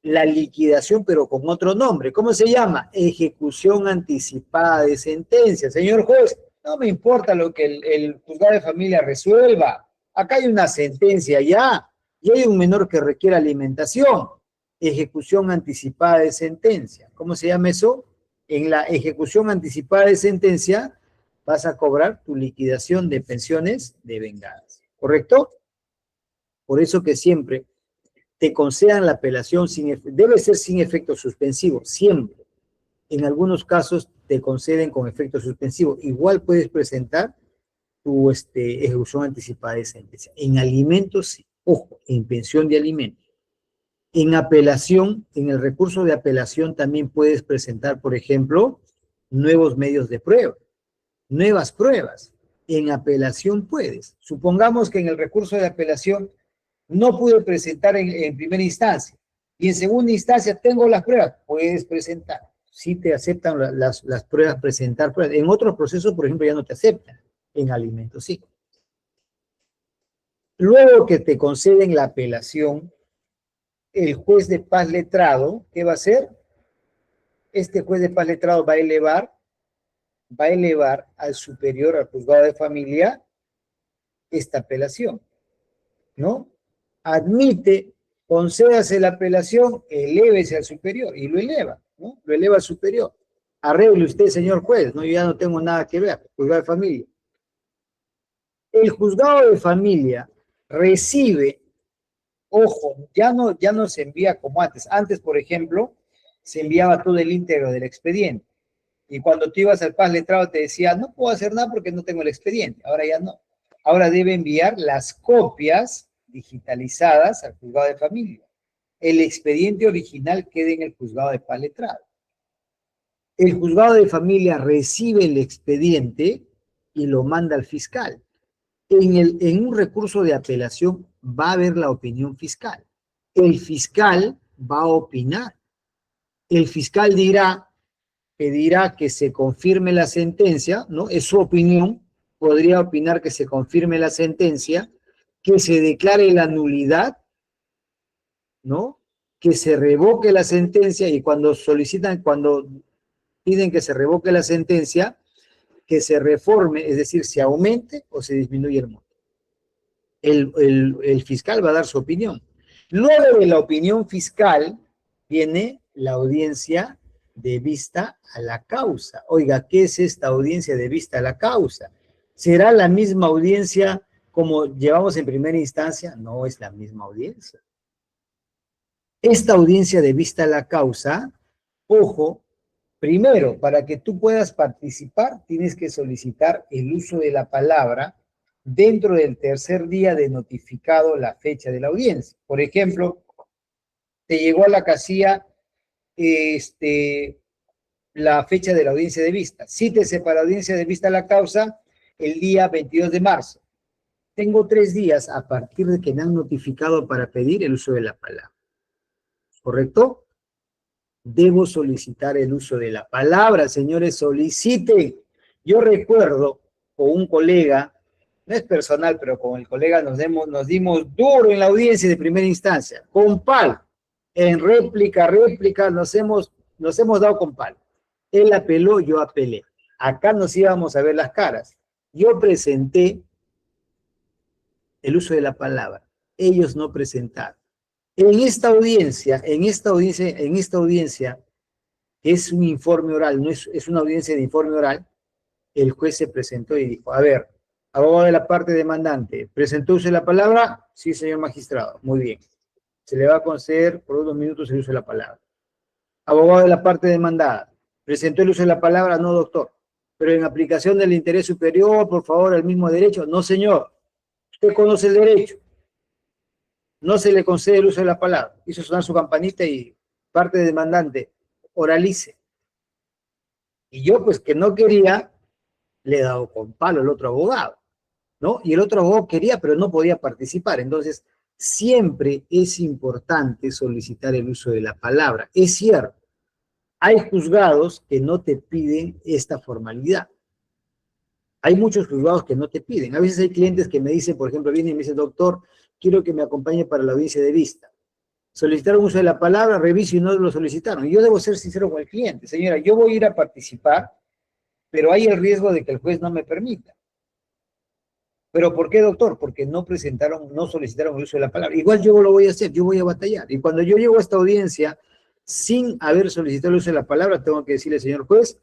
la liquidación, pero con otro nombre. ¿Cómo se llama? Ejecución anticipada de sentencia. Señor juez, no me importa lo que el juzgado de familia resuelva. Acá hay una sentencia ya, y hay un menor que requiere alimentación. Ejecución anticipada de sentencia. ¿Cómo se llama eso? En la ejecución anticipada de sentencia vas a cobrar tu liquidación de pensiones de vengadas. ¿Correcto? Por eso que siempre te concedan la apelación, debe ser sin efecto suspensivo, siempre. En algunos casos te conceden con efecto suspensivo. Igual puedes presentar tu ejecución anticipada de sentencia. En alimentos, sí. Ojo, en pensión de alimentos. En apelación, en el recurso de apelación también puedes presentar, por ejemplo, nuevos medios de prueba, nuevas pruebas. En apelación puedes. Supongamos que en el recurso de apelación no pude presentar en primera instancia y en segunda instancia tengo las pruebas, puedes presentar. Si te aceptan las pruebas, presentar pruebas. En otros procesos, por ejemplo, ya no te aceptan. En alimentos, sí. Luego que te conceden la apelación, el juez de paz letrado, ¿qué va a hacer? Este juez de paz letrado va a elevar al superior, al juzgado de familia, esta apelación, ¿no? Admite, concédase la apelación, elévese al superior, y lo eleva, ¿no? Lo eleva al superior. Arregle usted, señor juez, ¿no? Yo ya no tengo nada que ver, juzgado de familia. El juzgado de familia recibe, ojo, ya no se envía como antes. Antes, por ejemplo, se enviaba todo el íntegro del expediente. Y cuando tú ibas al paz letrado te decía, no puedo hacer nada porque no tengo el expediente. Ahora ya no. Ahora debe enviar las copias digitalizadas al juzgado de familia. El expediente original queda en el juzgado de paz letrado. El juzgado de familia recibe el expediente y lo manda al fiscal. En un recurso de apelación va a haber la opinión fiscal. El fiscal va a opinar. El fiscal pedirá que se confirme la sentencia, ¿no? Es su opinión, podría opinar que se confirme la sentencia, que se declare la nulidad, ¿no? Que se revoque la sentencia y cuando piden que se revoque la sentencia, que se reforme, es decir, se aumente o se disminuye el monto. El fiscal va a dar su opinión. Luego de la opinión fiscal viene la audiencia de vista a la causa. Oiga, ¿qué es esta audiencia de vista a la causa? ¿Será la misma audiencia como llevamos en primera instancia? No es la misma audiencia. Esta audiencia de vista a la causa, ojo, primero, para que tú puedas participar, tienes que solicitar el uso de la palabra dentro del tercer día de notificado la fecha de la audiencia. Por ejemplo, te llegó a la casilla la fecha de la audiencia de vista. Cítese para audiencia de vista a la causa el día 22 de marzo. Tengo 3 días a partir de que me han notificado para pedir el uso de la palabra. ¿Correcto? Debo solicitar el uso de la palabra, señores, soliciten. Yo recuerdo con un colega, no es personal, pero con el colega nos dimos duro en la audiencia de primera instancia, con palo. En réplica, nos hemos dado con palo. Él apeló, yo apelé. Acá nos íbamos a ver las caras. Yo presenté el uso de la palabra. Ellos no presentaron. En esta audiencia, es un informe oral, no es una audiencia de informe oral, el juez se presentó y dijo, a ver, abogado de la parte demandante, ¿presentó uso de la palabra? Sí, señor magistrado, muy bien. Se le va a conceder por unos minutos el uso de la palabra. Abogado de la parte demandada, ¿presentó el uso de la palabra? No, doctor. Pero en aplicación del interés superior, por favor, el mismo derecho. No, señor. Usted conoce el derecho. No se le concede el uso de la palabra. Hizo sonar su campanita y parte demandante, oralice. Y yo, pues, que no quería, le he dado con palo al otro abogado, ¿no? Y el otro abogado quería, pero no podía participar. Entonces, siempre es importante solicitar el uso de la palabra. Es cierto, hay juzgados que no te piden esta formalidad. Hay muchos juzgados que no te piden. A veces hay clientes que me dicen, por ejemplo, vienen y me dicen, doctor, quiero que me acompañe para la audiencia de vista. Solicitaron uso de la palabra, reviso y no lo solicitaron. Y yo debo ser sincero con el cliente. Señora, yo voy a ir a participar, pero hay el riesgo de que el juez no me permita. ¿Pero por qué, doctor? Porque no solicitaron el uso de la palabra. Igual yo lo voy a hacer, yo voy a batallar. Y cuando yo llego a esta audiencia, sin haber solicitado el uso de la palabra, tengo que decirle, señor juez,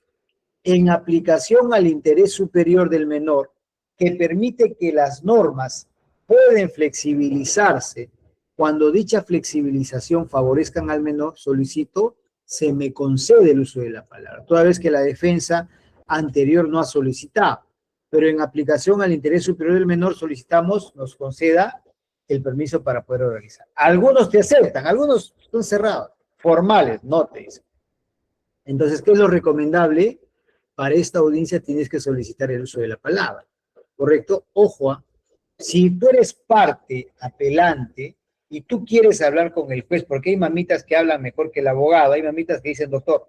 en aplicación al interés superior del menor, que permite que las normas pueden flexibilizarse, cuando dicha flexibilización favorezcan al menor, solicito, se me concede el uso de la palabra, toda vez que la defensa anterior no ha solicitado. Pero en aplicación al interés superior del menor solicitamos nos conceda el permiso para poder organizar. Algunos te aceptan, algunos son cerrados, formales, no te dicen. Entonces, ¿qué es lo recomendable? Para esta audiencia tienes que solicitar el uso de la palabra, ¿correcto? Ojo, si tú eres parte apelante y tú quieres hablar con el juez, porque hay mamitas que hablan mejor que el abogado, hay mamitas que dicen, doctor,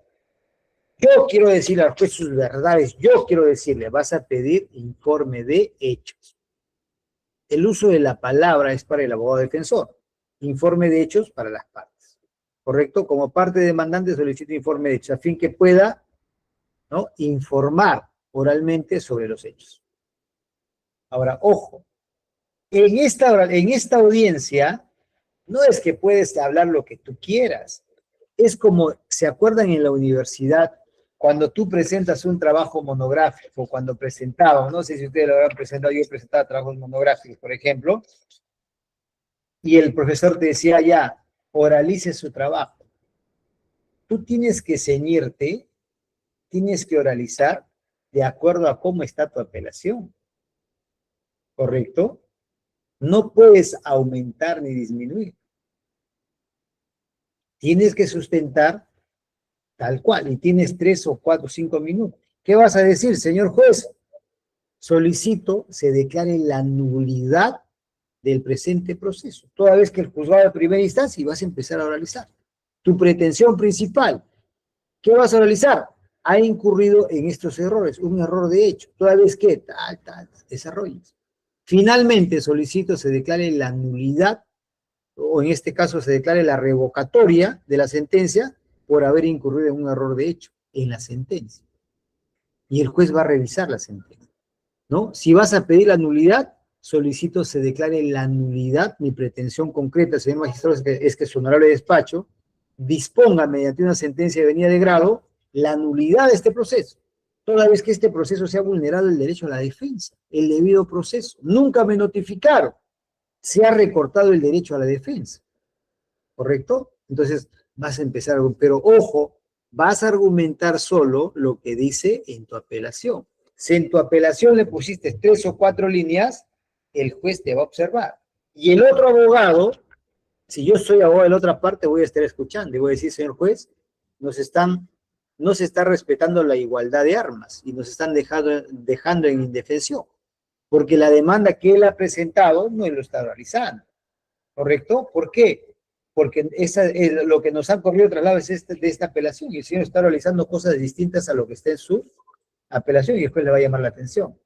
yo quiero decirle al juez sus verdades, yo quiero decirle, vas a pedir informe de hechos. El uso de la palabra es para el abogado defensor, informe de hechos para las partes, ¿correcto? Como parte demandante solicito informe de hechos, a fin que pueda, ¿no?, informar oralmente sobre los hechos. Ahora, ojo, en esta audiencia, no es que puedes hablar lo que tú quieras, es como, ¿se acuerdan en la universidad? Cuando tú presentas un trabajo monográfico, cuando presentaba, no sé si ustedes lo habrán presentado, yo presentaba trabajos monográficos, por ejemplo, y el profesor te decía ya, oralice su trabajo. Tú tienes que ceñirte, tienes que oralizar de acuerdo a cómo está tu apelación, ¿correcto? No puedes aumentar ni disminuir. Tienes que sustentar tal cual, y tienes 3 o 4 o 5 minutos. ¿Qué vas a decir, señor juez? Solicito se declare la nulidad del presente proceso. Toda vez que el juzgado de primera instancia vas a empezar a oralizar. Tu pretensión principal, ¿qué vas a oralizar? Ha incurrido en estos errores, un error de hecho. Toda vez que tal, desarrolles. Finalmente solicito se declare la nulidad, o en este caso se declare la revocatoria de la sentencia, por haber incurrido en un error de hecho en la sentencia. Y el juez va a revisar la sentencia, ¿no? Si vas a pedir la nulidad, solicito se declare la nulidad. Mi pretensión concreta, señor magistrado, es que su honorable despacho disponga mediante una sentencia de venida de grado la nulidad de este proceso, toda vez que este proceso sea vulnerado el derecho a la defensa, el debido proceso. Nunca me notificaron, se ha recortado el derecho a la defensa, ¿correcto? Entonces, vas a empezar, pero ojo, vas a argumentar solo lo que dice en tu apelación. Si en tu apelación le pusiste 3 o 4 líneas, el juez te va a observar. Y el otro abogado, si yo soy abogado de la otra parte, voy a estar escuchando y voy a decir, señor juez, no se está respetando la igualdad de armas y nos están dejando en indefensión, porque la demanda que él ha presentado no lo está realizando, ¿correcto? ¿Por qué? Porque lo que nos han corrido traslado es de esta apelación, y el señor está realizando cosas distintas a lo que está en su apelación, y después le va a llamar la atención.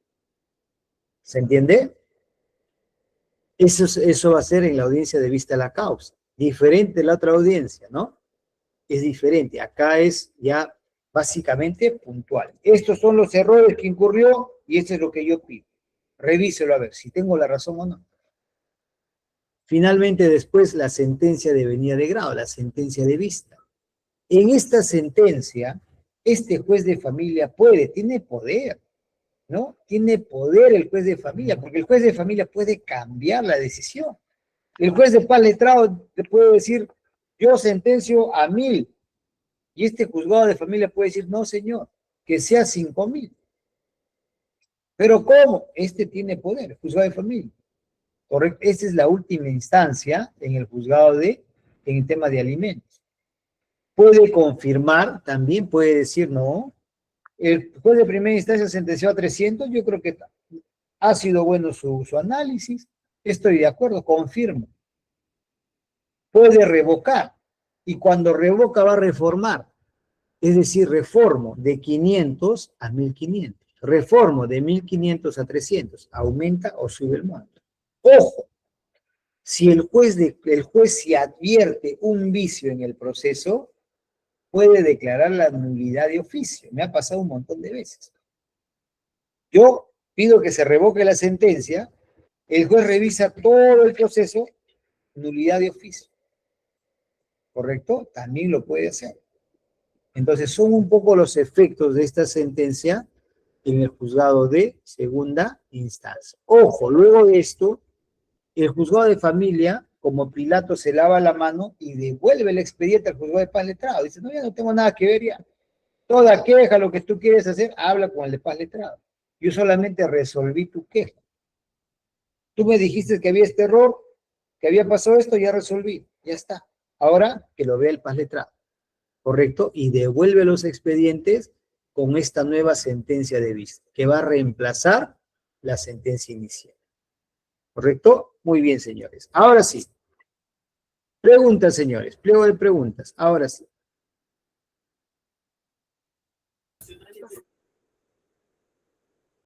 ¿Se entiende? Eso va a ser en la audiencia de vista a la causa. Diferente la otra audiencia, ¿no? Es diferente. Acá es ya básicamente puntual. Estos son los errores que incurrió, y esto es lo que yo pido. Revíselo a ver si tengo la razón o no. Finalmente, después, la sentencia de venida de grado, la sentencia de vista. En esta sentencia, este juez de familia tiene poder, ¿no? Tiene poder el juez de familia, porque el juez de familia puede cambiar la decisión. El juez de paz letrado te puede decir, yo sentencio a 1000, y este juzgado de familia puede decir, no, señor, que sea 5000. Pero ¿cómo? Este tiene poder, el juzgado de familia. Correcto. Esta es la última instancia en el juzgado en el tema de alimentos. Puede confirmar, también puede decir, no, el juez de primera instancia sentenció a 300, yo creo que ha sido bueno su análisis, estoy de acuerdo, confirmo. Puede revocar, y cuando revoca va a reformar, es decir, reformo de 500 a 1500, reformo de 1500 a 300, aumenta o sube el monto. Ojo, si el juez se advierte un vicio en el proceso, puede declarar la nulidad de oficio. Me ha pasado un montón de veces. Yo pido que se revoque la sentencia, el juez revisa todo el proceso, nulidad de oficio. ¿Correcto? También lo puede hacer. Entonces, son un poco los efectos de esta sentencia en el juzgado de segunda instancia. Ojo, luego de esto, el juzgado de familia, como Pilato, se lava la mano y devuelve el expediente al juzgado de paz letrado. Dice, no, ya no tengo nada que ver ya. Toda queja, lo que tú quieres hacer, habla con el de paz letrado. Yo solamente resolví tu queja. Tú me dijiste que había este error, que había pasado esto, ya resolví, ya está. Ahora que lo vea el paz letrado, ¿correcto? Y devuelve los expedientes con esta nueva sentencia de vista, que va a reemplazar la sentencia inicial. ¿Correcto? Muy bien, señores. Ahora sí. Preguntas, señores. Pliego de preguntas. Ahora sí.